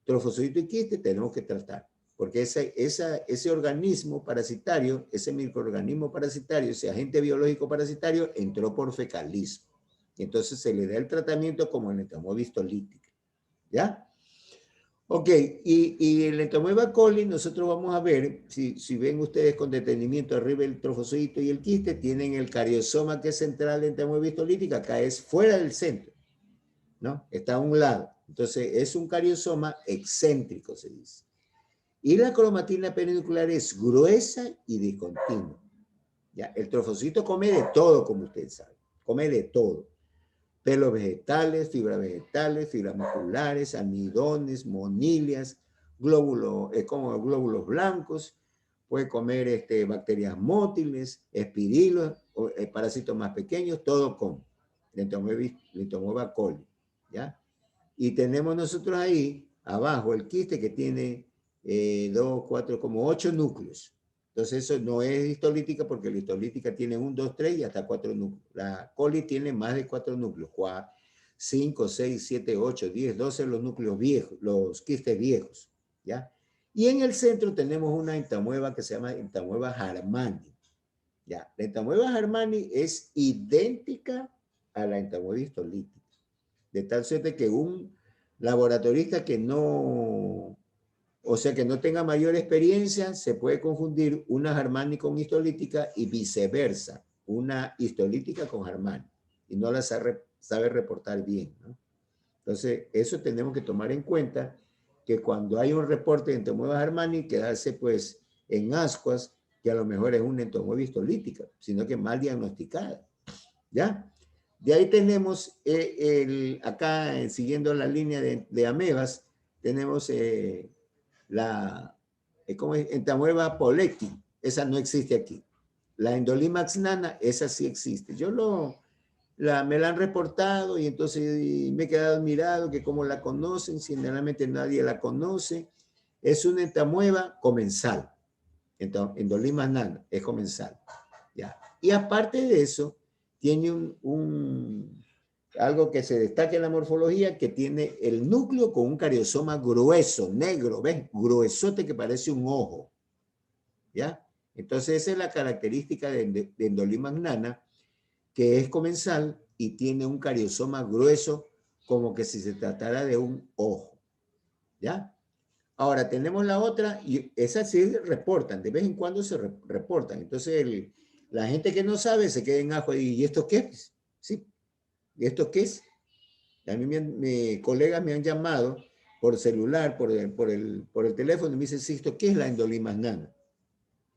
trofozoito y quiste, tenemos que tratar. Porque ese organismo parasitario, ese microorganismo parasitario, ese agente biológico parasitario, entró por fecalismo. Y entonces se le da el tratamiento como en la entomóeba histolítica. ¿Ya? Ok, y en la entomóeba coli nosotros vamos a ver, si ven ustedes con detenimiento arriba el trofozoito y el quiste, tienen el cariosoma que es central de la entomóeba histolítica, acá es fuera del centro, ¿no? Está a un lado. Entonces es un cariosoma excéntrico, se dice. Y la cromatina perinuclear es gruesa y discontinua. ¿Ya? El trofozoito come de todo, como ustedes saben. Come de todo. Pelos vegetales, fibras musculares, almidones, monilias, como glóbulos blancos. Puede comer bacterias mótiles, espirilos, parásitos más pequeños, todo come. La entomóeba coli. ¿Ya? Y tenemos nosotros ahí, abajo, el quiste que tiene 2, 4, como 8 núcleos. Entonces eso no es histolítica porque la histolítica tiene 1, 2, 3 y hasta 4 núcleos. La coli tiene más de 4 núcleos. 5, 6, 7, 8, 10, 12 los núcleos viejos, los quistes viejos. ¿Ya? Y en el centro tenemos una entamueba que se llama entamueba Harmani. Ya, la entamueba Harmani es idéntica a la entamueba histolítica. De tal suerte que un laboratorista que no, o sea, que no tenga mayor experiencia, se puede confundir una Harmani con histolítica y viceversa, una histolítica con Harmani. Y no la sabe reportar bien, ¿no? Entonces, eso tenemos que tomar en cuenta, que cuando hay un reporte de entamueba Harmani, quedarse pues en ascuas, que a lo mejor es una entamueba histolítica, sino que mal diagnosticada, ¿ya? De ahí tenemos, acá siguiendo la línea de amebas, tenemos ¿cómo es? Entamueba polecti, esa no existe aquí. La Endolimax nana, esa sí existe. Me la han reportado y entonces me he quedado admirado que cómo la conocen, si generalmente nadie la conoce. Es una entamueba comensal. Endolimax nana, es comensal. ¿Ya? Y aparte de eso, tiene algo que se destaca en la morfología, que tiene el núcleo con un cariosoma grueso, negro, ¿ves? Gruesote que parece un ojo, ¿ya? Entonces esa es la característica de Endolimax nana, que es comensal y tiene un cariosoma grueso, como que si se tratara de un ojo, ¿ya? Ahora tenemos la otra, y esas sí reportan, de vez en cuando se reportan. Entonces la gente que no sabe se queda en ajo y ¿esto qué es? ¿Sí? ¿Y esto qué es? A mí mis colegas me han llamado por celular, por el teléfono, y me dicen, sí, ¿esto qué es la Endolimax nana?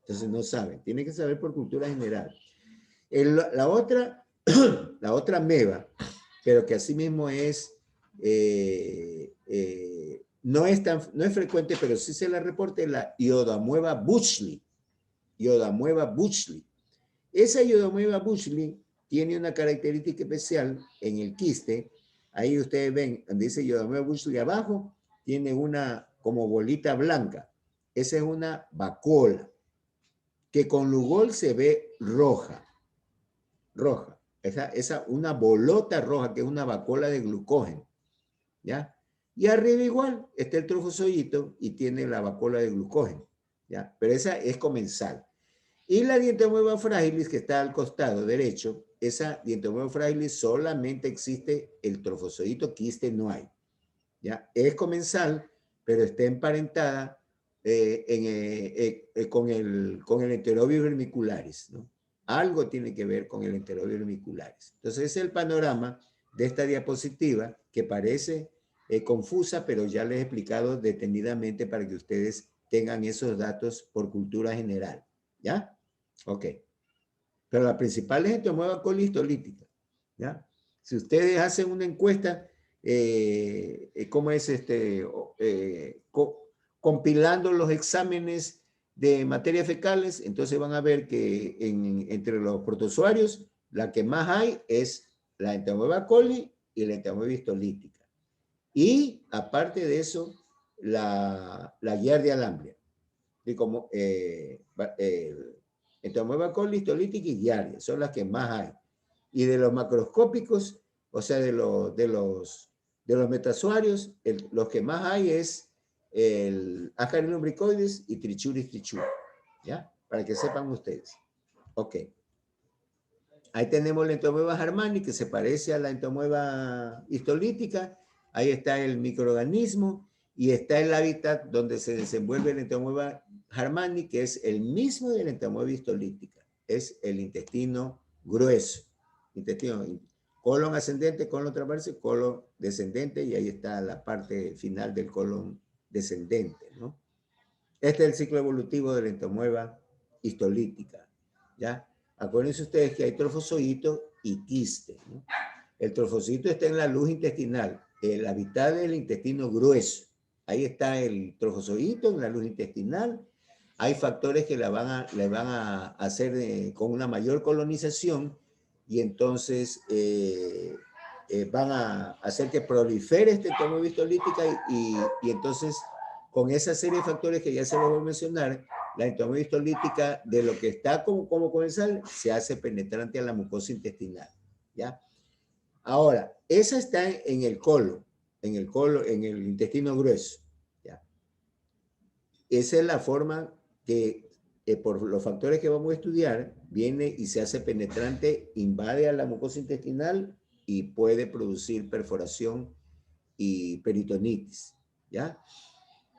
Entonces no saben, tienen que saber por cultura general. La otra ameba, pero que asimismo es, no es frecuente, pero sí se la reporta, la Iodamueva bushley. Iodamueva bushley. Esa Iodamueva bushley tiene una característica especial en el quiste. Ahí ustedes ven, donde dice Iodamueva bushley abajo, tiene una como bolita blanca. Esa es una vacuola, que con Lugol se ve roja. Roja. Una bolota roja, que es una vacuola de glucógeno. ¿Ya? Y arriba igual está el trofozoito y tiene la vacuola de glucógeno. ¿Ya? Pero esa es comensal. Y la Dientoamoeba fragilis, que está al costado derecho, esa Dientoamoeba fragilis solamente existe el trofozoito, quiste no hay. ¿Ya? Es comensal, pero está emparentada con el Enterobius vermicularis, ¿no? Algo tiene que ver con el Enterobius vermicularis. Entonces, ese es el panorama de esta diapositiva, que parece confusa, pero ya les he explicado detenidamente para que ustedes tengan esos datos por cultura general. ¿Ya? Ok. Pero la principal es Entomoeba coli histolítica. ¿Ya? Si ustedes hacen una encuesta, ¿cómo es compilando los exámenes de materias fecales? Entonces van a ver que entre los protozoarios, la que más hay es la Entamoeba coli y la Entamoeba histolítica. Y aparte de eso, la Giardia lamblia. Y como Entamoeba coli, histolítica y Giardia son las que más hay. Y de los macroscópicos, o sea, de los metazoarios, los que más hay es el Ascaris lumbricoides y Trichuris trichura, ¿ya? Para que sepan ustedes. Ok. Ahí tenemos la Entamoeba harmani, que se parece a la Entamoeba histolítica. Ahí está el microorganismo y está el hábitat donde se desenvuelve la Entamoeba harmani, que es el mismo de la Entamoeba histolítica. Es el intestino grueso. Intestino, colon ascendente, colon transverso, colon descendente, y ahí está la parte final del colon descendente, ¿no? Este es el ciclo evolutivo de la Entamoeba histolítica, ¿ya? Acuérdense ustedes que hay trofozoito y quiste, ¿no? El trofozoito está en la luz intestinal, el hábitat del intestino grueso. Ahí está el trofozoito en la luz intestinal. Hay factores que le van a hacer con una mayor colonización, y entonces van a hacer que prolifere esta Entamoeba histolítica, y entonces con esa serie de factores que ya se los voy a mencionar, la Entamoeba histolítica, de lo que está como comensal, se hace penetrante a la mucosa intestinal, ¿ya? Ahora, esa está en el colon, en el intestino grueso, ¿ya? esa es la forma que, por los factores que vamos a estudiar, viene y se hace penetrante, invade a la mucosa intestinal y puede producir perforación y peritonitis, ¿ya?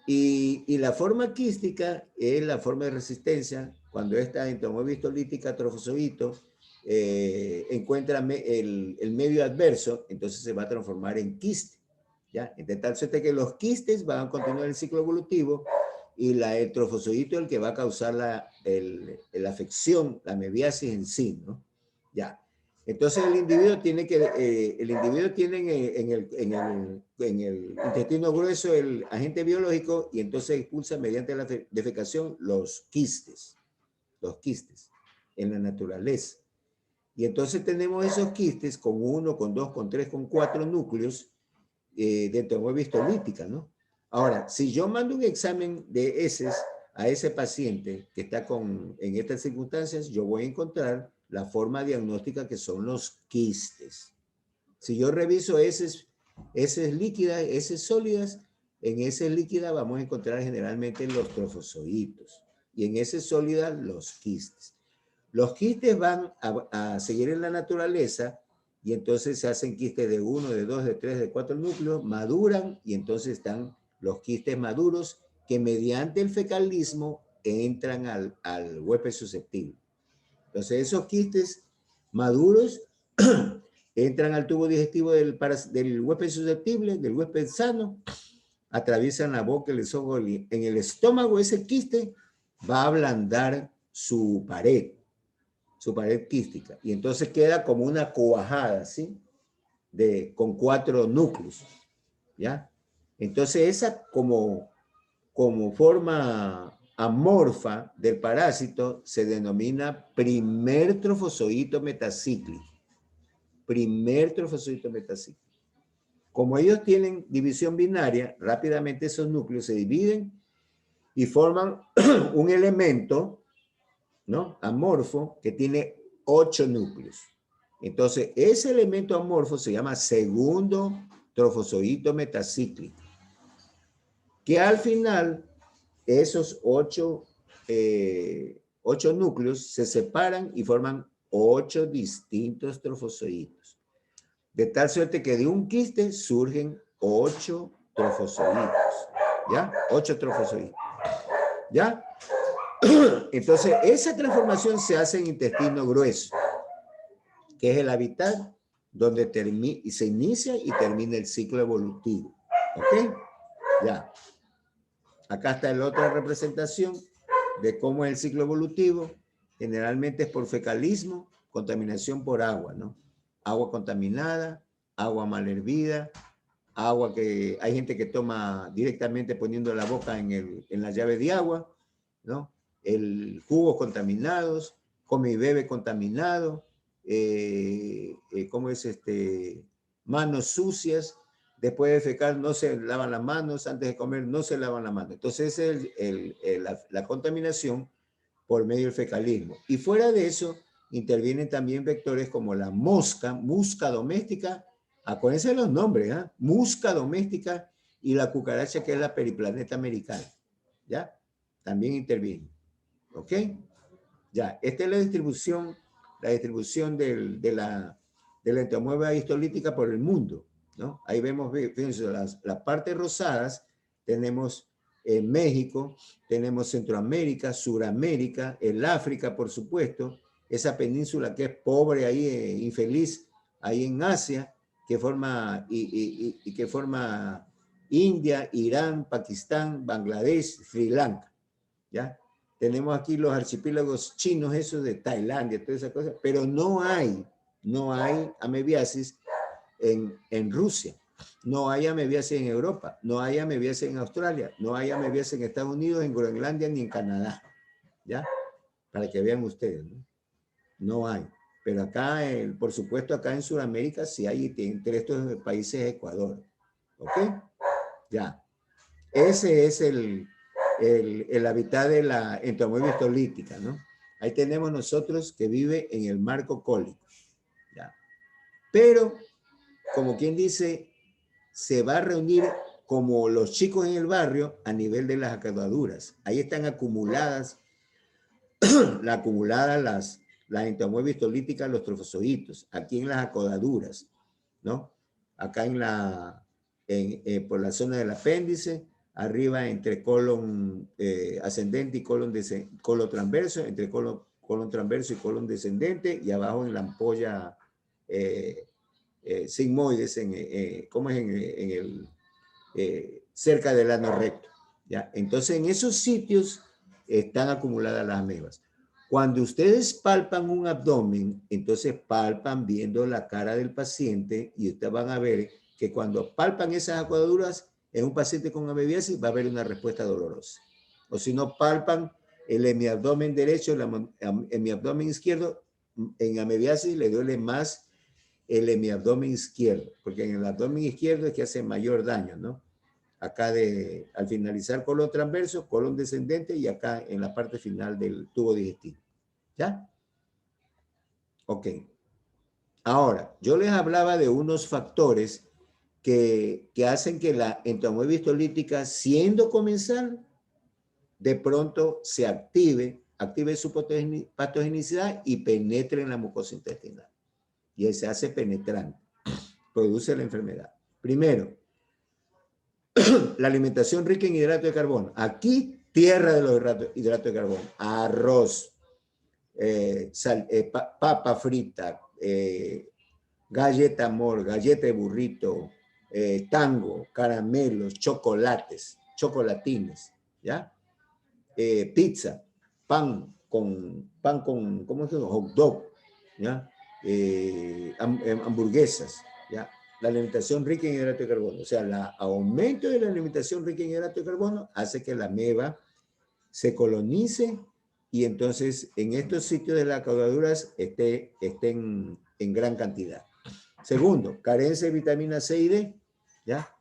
Y la forma quística es la forma de resistencia, cuando esta entomoebistolítica trofozoito encuentra el medio adverso, entonces se va a transformar en quiste, ¿ya? De tal suerte que los quistes van a continuar el ciclo evolutivo y el trofozoito es el que va a causar la afección, la mebiasis en sí, ¿no? Ya. Entonces el individuo tiene en el intestino grueso el agente biológico y entonces expulsa mediante la defecación los quistes en la naturaleza. Y entonces tenemos esos quistes con 1, con 2, con 3, con 4 núcleos de entomoebistolítica, ¿no? Ahora, si yo mando un examen de heces a ese paciente que está en estas circunstancias, yo voy a encontrar la forma diagnóstica que son los quistes. Si yo reviso heces líquidas, heces sólidas, en heces líquidas vamos a encontrar generalmente los trofozoitos y en heces sólidas los quistes. Los quistes van a seguir en la naturaleza y entonces se hacen quistes de 1, de 2, de 3, de 4 núcleos, maduran y entonces están los quistes maduros que mediante el fecalismo entran al huésped susceptible. Entonces esos quistes maduros entran al tubo digestivo del huésped susceptible, del huésped sano, atraviesan la boca, el esófago, en el estómago ese quiste va a ablandar su pared quística, y entonces queda como una cuajada, ¿sí? Con 4 núcleos, ¿ya? Entonces esa como forma amorfa del parásito se denomina primer trofozoito metacíclico. Primer trofozoito metacíclico. Como ellos tienen división binaria, rápidamente esos núcleos se dividen y forman un elemento, ¿no? Amorfo que tiene 8 núcleos. Entonces, ese elemento amorfo se llama segundo trofozoito metacíclico, que al final esos 8 núcleos se separan y forman 8 distintos trofozoitos. De tal suerte que de un quiste surgen 8 trofozoitos, ¿ya? 8 trofozoitos, ¿ya? Entonces, esa transformación se hace en intestino grueso, que es el hábitat donde se inicia y termina el ciclo evolutivo. ¿Ok? Ya. Acá está la otra representación de cómo es el ciclo evolutivo. Generalmente es por fecalismo, contaminación por agua, ¿no? Agua contaminada, agua mal hervida, agua que hay gente que toma directamente poniendo la boca en la llave de agua, ¿no? Jugos contaminados, come y bebe contaminado, ¿cómo es manos sucias, después de defecar no se lavan las manos, antes de comer no se lavan las manos. Entonces es la contaminación por medio del fecalismo. Y fuera de eso, intervienen también vectores como la mosca doméstica, acuérdense de los nombres, ¿eh? Musca doméstica y la cucaracha que es la periplaneta americana, ¿ya? También intervienen, ¿ok? Ya, esta es la distribución de la entomoeba histolítica por el mundo, ¿no? Ahí vemos, fíjense, las partes rosadas, tenemos México, tenemos Centroamérica, Suramérica, el África, por supuesto, esa península que es pobre ahí, infeliz, ahí en Asia, que forma, que forma India, Irán, Pakistán, Bangladesh, Sri Lanka, ¿ya? Tenemos aquí los archipiélagos chinos, esos de Tailandia, todas esas cosas, pero no hay amebiasis en Rusia, no hay amebiasis en Europa, no hay amebiasis en Australia, no hay amebiasis en Estados Unidos, en Groenlandia, ni en Canadá, ¿ya? Para que vean ustedes, ¿no? No hay. Pero acá, por supuesto, acá en Sudamérica sí hay, entre estos países Ecuador, ¿ok? Ya. Ese es el hábitat de la entomoeba histolítica, ¿no? Ahí tenemos nosotros que vive en el marco cólico, ¿ya? Pero, como quien dice, se va a reunir como los chicos en el barrio a nivel de las acabaduras. Ahí están acumuladas, las entomoebis histolíticas, los trofozoitos, aquí en las acodaduras, ¿no? Acá por la zona del apéndice, arriba entre colon ascendente y colon transverso, entre colon transverso y colon descendente, y abajo en la ampolla sigmoides, ¿cómo es? Cerca del ano recto, ¿ya? Entonces, en esos sitios están acumuladas las amebas. Cuando ustedes palpan un abdomen, entonces palpan viendo la cara del paciente y ustedes van a ver que cuando palpan esas acuaduras en un paciente con amebiasis va a haber una respuesta dolorosa. O si no palpan el hemiabdomen derecho, el hemiabdomen izquierdo, en amebiasis le duele más el hemiabdomen izquierdo, porque en el abdomen izquierdo es que hace mayor daño, ¿no? Acá al finalizar colon transverso, colon descendente y acá en la parte final del tubo digestivo. ¿Ya? Ok. Ahora, yo les hablaba de unos factores que hacen que la entomoebis histolítica, siendo comensal, de pronto se active su patogenicidad y penetre en la mucosa intestinal. Y se hace penetrante, produce la enfermedad. Primero, la alimentación rica en hidrato de carbono. Aquí, tierra de los hidratos de carbono. Arroz, papa frita, galleta mor, galleta de burrito, tango, caramelos, chocolates, chocolatines, ¿ya? Pizza, pan con, ¿cómo es? Hot dog, ¿ya? Hamburguesas, ¿ya? La alimentación rica en hidrato de carbono. O sea, el aumento de la alimentación rica en hidrato de carbono hace que la ameba se colonice y entonces en estos sitios de las caudaduras estén en gran cantidad. Segundo, carencia de vitamina C y D, ¿ya?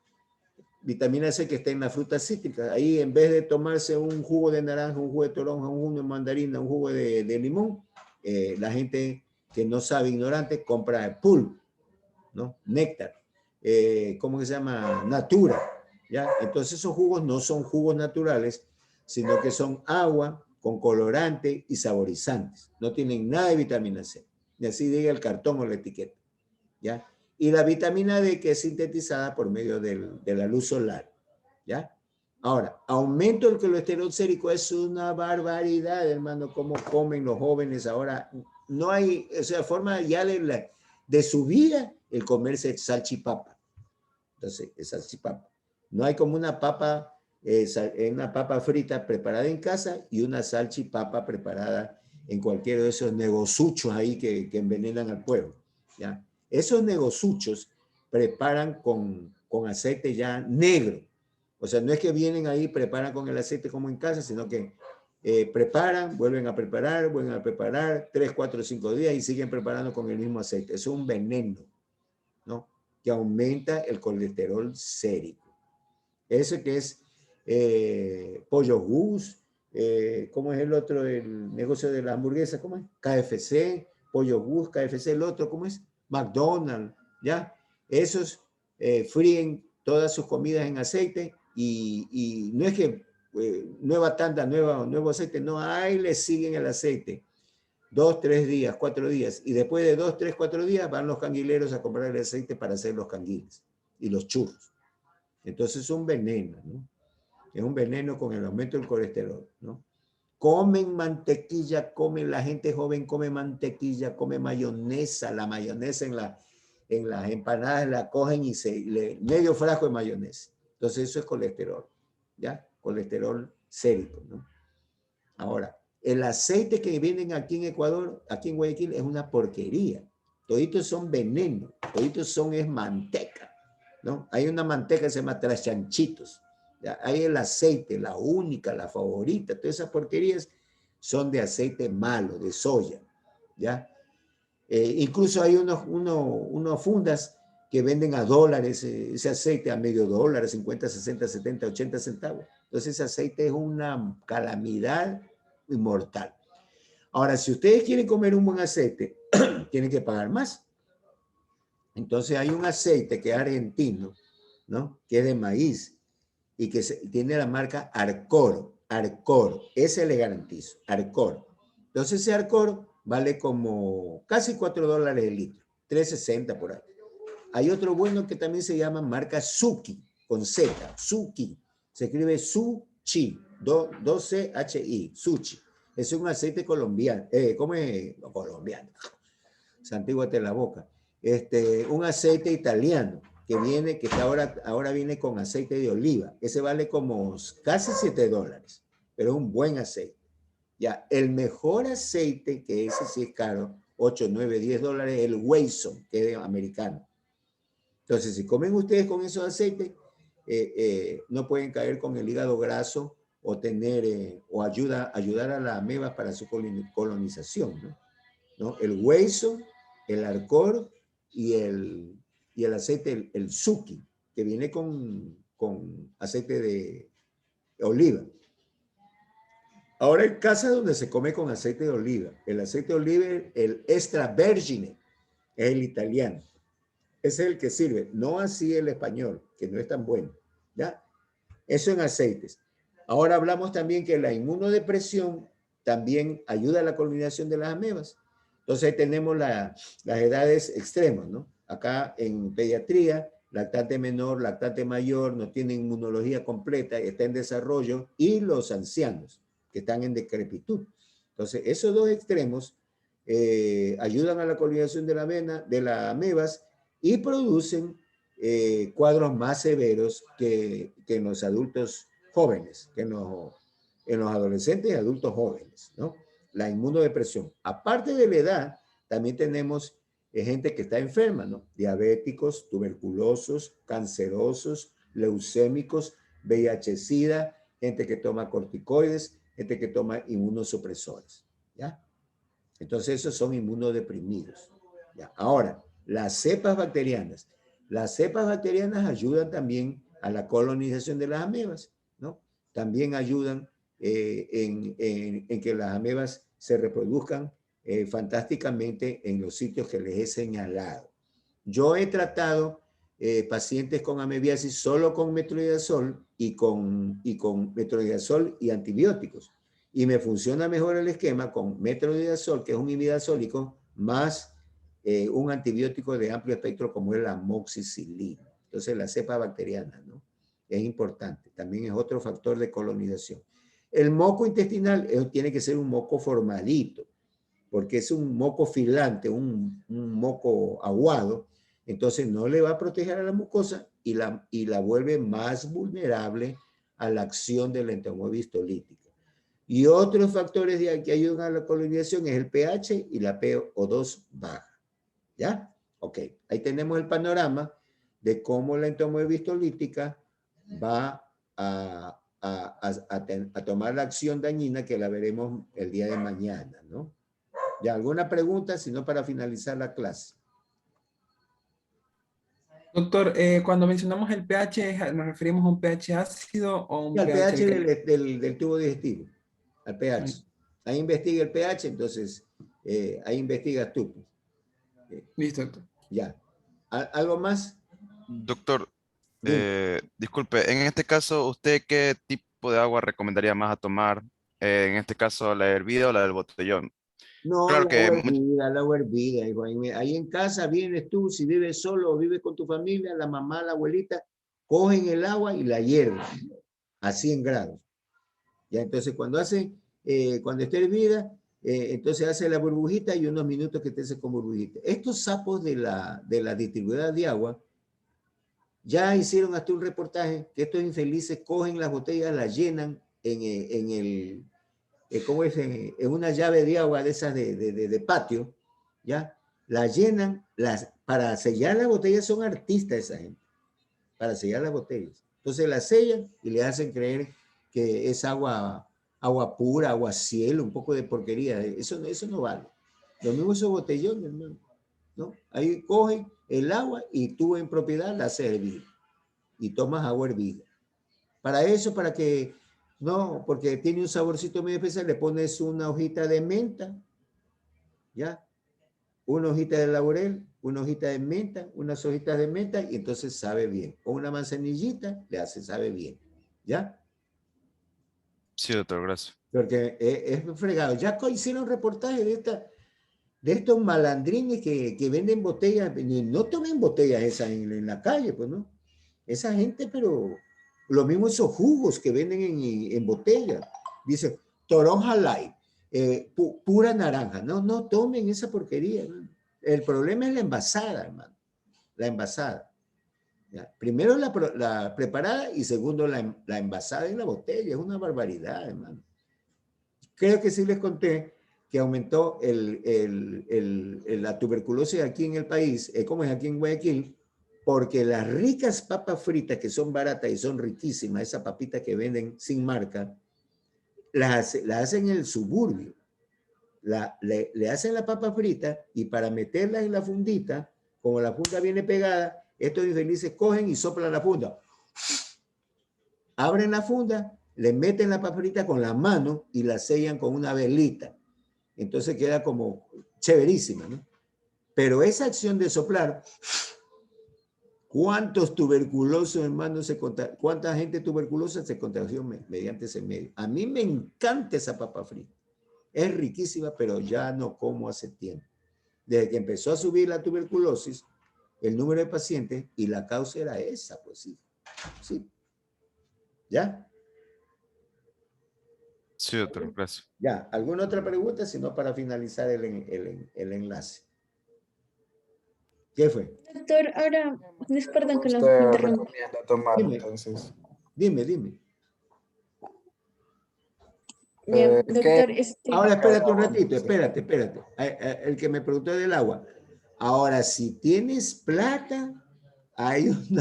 Vitamina C que está en las frutas cítricas. Ahí en vez de tomarse un jugo de naranja, un jugo de toronja, un jugo de mandarina, un jugo de limón, la gente que no sabe, ignorante, compra pulp, ¿no? Néctar, ¿cómo que se llama? Natura, ¿ya? Entonces esos jugos no son jugos naturales, sino que son agua con colorante y saborizantes. No tienen nada de vitamina C. Y así diga el cartón o la etiqueta, ¿ya? Y la vitamina D que es sintetizada por medio de la luz solar, ¿ya? Ahora, aumento del colesterol sérico es una barbaridad, hermano, como comen los jóvenes ahora. No hay, o sea, forma ya de su vida el comerse salchipapa. Entonces, es salchipapa. No hay como una papa frita preparada en casa y una salchipapa preparada en cualquiera de esos negozuchos ahí que envenenan al pueblo, ¿ya? Esos negozuchos preparan con aceite ya negro. O sea, no es que vienen ahí y preparan con el aceite como en casa, sino que preparan, vuelven a preparar 3, 4, 5 días y siguen preparando con el mismo aceite. Es un veneno, ¿no? Que aumenta el colesterol sérico. Ese que es Pollo Gus, ¿cómo es el otro? El negocio de la hamburguesa, ¿cómo es? KFC, Pollo Gus, KFC, el otro, ¿cómo es? McDonald's, ¿ya? Esos fríen todas sus comidas en aceite y no es que nueva tanda, nuevo aceite, no, ahí le siguen el aceite. 2, 3 días, 4 días. Y después de 2, 3, 4 días van los canguileros a comprar el aceite para hacer los canguiles y los churros. Entonces es un veneno, ¿no? Es un veneno con el aumento del colesterol, ¿no? Comen mantequilla, la gente joven come mantequilla, come mayonesa, la mayonesa en las empanadas la cogen y medio frasco de mayonesa. Entonces eso es colesterol, ¿ya? Colesterol sérico, ¿no? Ahora, el aceite que vienen aquí en Ecuador, aquí en Guayaquil, es una porquería. Toditos son veneno, toditos es manteca, ¿no? Hay una manteca que se llama trachanchitos. ¿Ya? Hay el aceite, la única, la favorita, todas esas porquerías son de aceite malo, de soya, ¿ya? Incluso hay unos fundas que venden a dólares ese aceite, a medio dólar, 50, 60, 70, 80 centavos. Entonces ese aceite es una calamidad inmortal. Ahora, si ustedes quieren comer un buen aceite, tienen que pagar más. Entonces hay un aceite que es argentino, ¿no? Que es de maíz, y que tiene la marca Arcor. Arcor, ese le garantizo, Arcor. Entonces ese Arcor vale como casi $4 el litro, 3.60 por ahí. Hay otro bueno que también se llama marca Suki, con Z, Suki. Se escribe Suchi, 2CHI, Suchi. Es un aceite colombiano. ¿Cómo es? No, colombiano. Santíguate la boca. Un aceite italiano que viene, que está ahora viene con aceite de oliva. Ese vale como casi $7, pero es un buen aceite. Ya, el mejor aceite, que ese sí es caro, 8, 9, $10, es el Wayson, que es americano. Entonces, si comen ustedes con esos aceites, no pueden caer con el hígado graso o tener, o ayudar a las amebas para su colonización, ¿no? El Wayson, el Arcor y el aceite, el Suki, que viene con aceite de oliva. Ahora en casa donde se come con aceite de oliva. El aceite de oliva, el extra virgin, es el italiano. Ese es el que sirve, no así el español, que no es tan bueno, ¿ya? Eso en aceites. Ahora hablamos también que la inmunodepresión también ayuda a la colonización de las amebas. Entonces tenemos las edades extremas, ¿no? Acá en pediatría, lactante menor, lactante mayor, no tiene inmunología completa, está en desarrollo, y los ancianos, que están en decrepitud. Entonces, esos dos extremos ayudan a la colonización de la avena, de las amebas, y producen cuadros más severos que en los adultos jóvenes, que en los adolescentes y adultos jóvenes, ¿no? La inmunodepresión. Aparte de la edad, también tenemos gente que está enferma, ¿no? Diabéticos, tuberculosos, cancerosos, leucémicos, VIH-Sida, gente que toma corticoides, gente que toma inmunosupresores, ¿ya? Entonces esos son inmunodeprimidos, ¿ya? Ahora, las cepas bacterianas. Las cepas bacterianas ayudan también a la colonización de las amebas, ¿no? También ayudan en que las amebas se reproduzcan fantásticamente en los sitios que les he señalado. Yo he tratado pacientes con amebiasis solo con metronidazol y con metronidazol y antibióticos. Y me funciona mejor el esquema con metronidazol, que es un imidazólico, más un antibiótico de amplio espectro como es la amoxicilina. Entonces la cepa bacteriana, ¿no? Es importante. También es otro factor de colonización. El moco intestinal tiene que ser un moco formadito, porque es un moco filante, un moco aguado, entonces no le va a proteger a la mucosa y la vuelve más vulnerable a la acción de la entomoebia histolítica. Y otros factores que ayudan a la colonización es el pH y la PO2 baja. ¿Ya? Ok, ahí tenemos el panorama de cómo la entomoebia histolítica va a tomar la acción dañina, que la veremos el día de mañana, ¿no? ¿Ya alguna pregunta? Si no, para finalizar la clase. Doctor, cuando mencionamos el pH, ¿nos referimos a un pH ácido o Y un al pH pH alcalino? del tubo digestivo, al pH. Ahí investiga el pH, entonces ahí investigas tú. Listo, doctor. Ya. ¿Algo más? Doctor, Dime. disculpe, en este caso, ¿usted qué tipo de agua recomendaría más a tomar? En este caso, ¿la hervida o la del botellón? No, Claro que el agua hervida, hijo. Ahí en casa vienes tú, si vives solo o vives con tu familia, la mamá, la abuelita, cogen el agua y la hierven a 100 grados. Ya, entonces cuando esté hervida, entonces hace la burbujita y unos minutos que te hace con burbujita. Estos sapos de la distribuidora de agua ya hicieron hasta un reportaje que estos infelices cogen las botellas, las llenan ¿cómo es? En una llave de agua de esas de patio, ¿ya? La llenan, para sellar las botellas son artistas esa gente, para sellar las botellas. Entonces las sellan y le hacen creer que es agua pura, agua cielo, un poco de porquería. Eso no vale. Lo mismo esos botellones, hermano, ¿no? Ahí cogen el agua y tú en propiedad la haces hervir y tomas agua hervida. Para eso, para que no, porque tiene un saborcito muy especial, le pones una hojita de menta, ¿ya? Una hojita de laurel, una hojita de menta, unas hojitas de menta, y entonces sabe bien. O una manzanillita, sabe bien. ¿Ya? Sí, doctor, gracias. Porque es fregado. Ya hicieron reportajes de estos malandrines que venden botellas, y no tomen botellas esas en la calle, pues, ¿no? Esa gente, pero lo mismo esos jugos que venden en botellas. Dice, toronja light, pura naranja. No, no tomen esa porquería, ¿no? El problema es la envasada, hermano. La envasada. ¿Ya? Primero la preparada y segundo la envasada en la botella. Es una barbaridad, hermano. Creo que sí les conté que aumentó la tuberculosis aquí en el país, como es aquí en Guayaquil, porque las ricas papas fritas que son baratas y son riquísimas, esas papitas que venden sin marca, las hacen en el suburbio. Le hacen la papa frita y para meterla en la fundita, como la funda viene pegada, estos infelices cogen y soplan la funda. Abren la funda, le meten la papa frita con la mano y la sellan con una velita. Entonces queda como chéverísima, ¿no? Pero esa acción de soplar, ¿cuántos tuberculosos, hermanos, cuánta gente tuberculosa se contagió mediante ese medio? A mí me encanta esa papa frita. Es riquísima, pero ya no como hace tiempo. Desde que empezó a subir la tuberculosis, el número de pacientes, y la causa era esa, pues sí. Sí. ¿Ya? Sí, doctor, gracias. Ya. ¿Alguna otra pregunta? Si no, para finalizar el enlace. ¿Qué fue? Doctor, ahora, perdón que lo Usted interrumpa. recomienda tomar, Dime. entonces. Dime. Ya, ¿Qué? doctor, Ahora, espérate un ratito, espérate. El que me preguntó del agua. Ahora, si tienes plata, hay un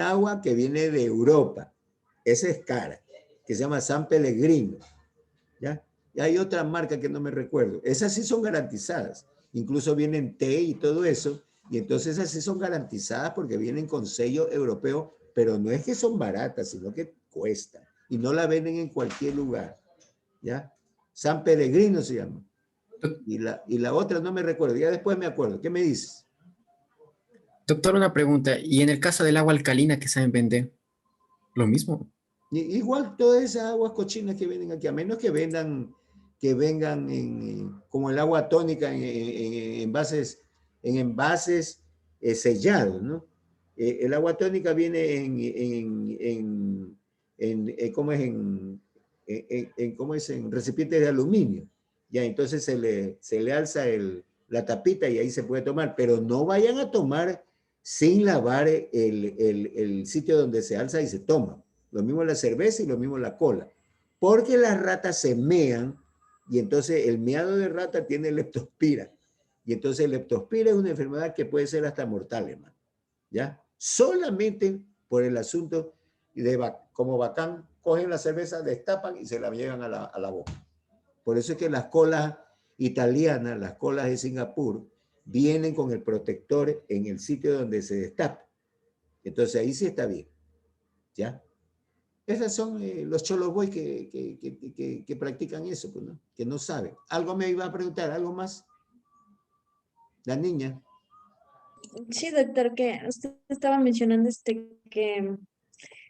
agua que viene de Europa. Esa es cara, que se llama San Pellegrino. ¿Ya? Y hay otra marca que no me recuerdo. Esas sí son garantizadas. Incluso vienen té y todo eso. Y entonces esas sí son garantizadas porque vienen con sello europeo, pero no es que son baratas, sino que cuestan. Y no la venden en cualquier lugar. ¿Ya? San Pellegrino se llama. Y la otra no me recuerdo. Ya después me acuerdo. ¿Qué me dices? Doctor, una pregunta. ¿Y en el caso del agua alcalina que saben vender? ¿Lo mismo? Igual todas esas aguas cochinas que vienen aquí, a menos que vengan como el agua tónica en envases sellados, ¿no? El agua tónica viene ¿cómo es? ¿Cómo es? En recipientes de aluminio. Ya, entonces se le alza la tapita y ahí se puede tomar, pero no vayan a tomar sin lavar el sitio donde se alza y se toma. Lo mismo la cerveza y lo mismo la cola. Porque las ratas se mean y entonces el meado de rata tiene leptospira. Y entonces el leptospira es una enfermedad que puede ser hasta mortal, hermano. ¿Ya? Solamente por el asunto de como bacán, cogen la cerveza, destapan y se la llevan a la boca. Por eso es que las colas italianas, las colas de Singapur, vienen con el protector en el sitio donde se destapa. Entonces ahí sí está bien. ¿Ya? Esos son los cholos boys que practican eso, pues, ¿no? Que no saben. Algo me iba a preguntar, ¿algo más? La niña. Sí, doctor, que usted estaba mencionando que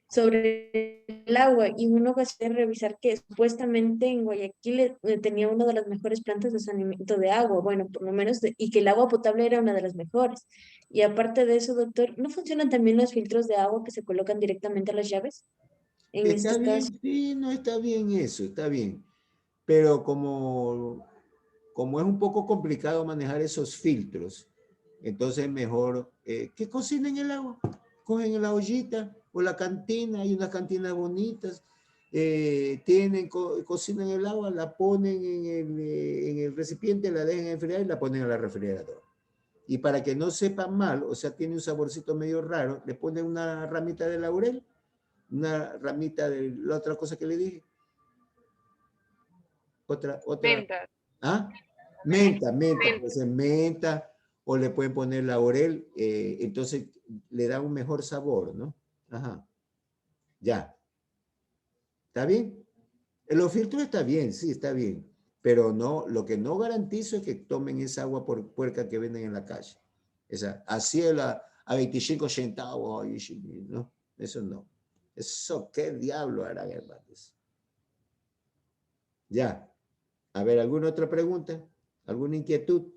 sobre el agua y uno va a revisar que supuestamente en Guayaquil tenía una de las mejores plantas de saneamiento de agua, bueno, por lo menos, y que el agua potable era una de las mejores. Y aparte de eso, doctor, ¿no funcionan también los filtros de agua que se colocan directamente a las llaves? En Está este caso. bien, sí, no está bien eso, está bien. Pero como es un poco complicado manejar esos filtros, entonces mejor que cocinen el agua. Cogen la ollita o la cantina, hay unas cantinas bonitas, cocinan el agua, la ponen en el recipiente, la dejan enfriar y la ponen a la refrigeradora. Y para que no sepa mal, o sea, tiene un saborcito medio raro, le ponen una ramita de laurel, una ramita de la otra cosa que le dije. Otra. Menta. ¿Ah? Menta, puede ser menta, o le pueden poner laurel, entonces le da un mejor sabor, ¿no? Ajá. Ya. ¿Está bien? Los filtros está bien, sí, está bien. Pero no, lo que no garantizo es que tomen esa agua por puerca que venden en la calle. a 25 centavos. Ay, sí, no, eso no. Eso, ¿qué diablo harán, hermanos? Ya. A ver, ¿alguna otra pregunta? ¿Alguna inquietud?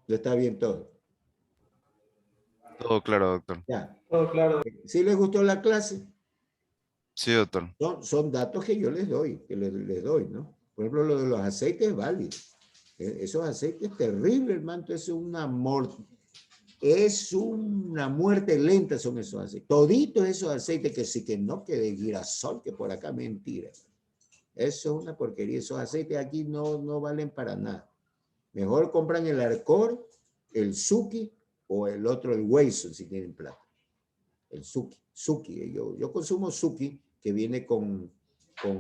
¿No está bien todo? Todo claro, doctor. Ya. Todo claro. ¿Sí les gustó la clase? Sí, doctor. Son datos que yo les doy, les doy, ¿no? Por ejemplo, lo de los aceites es válido. Esos aceites terribles, hermano, es una muerte lenta son esos aceites. Toditos esos aceites que sí que no, que de girasol, que por acá mentira. Eso es una porquería. Esos aceites aquí no valen para nada. Mejor compran el Arcor, el Suki o el otro, el Weiso, si tienen plata. El Suki. Yo consumo Suki, que viene con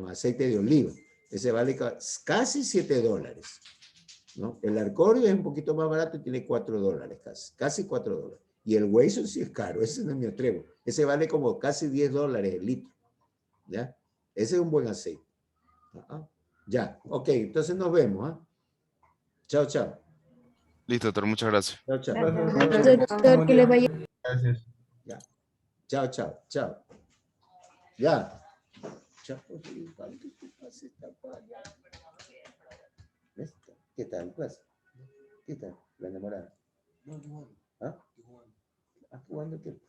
aceite de oliva. Ese vale casi $7, ¿no? El Arcorio es un poquito más barato y tiene $4 casi $4. Y el Weiso sí es caro, ese no me atrevo. Ese vale como casi $10 el litro, ¿ya? Ese es un buen aceite. Ya, ok, entonces nos vemos, ¿ah? Chao, chao. Listo, doctor. Muchas gracias. Chao, chao. Doctor, que le vaya. Gracias. Ya. Chao, chao, chao. Ya. Chao. ¿Qué tal? Pues? ¿Qué tal? La enamorada. ¿Ah? ¿Ah, jugando qué?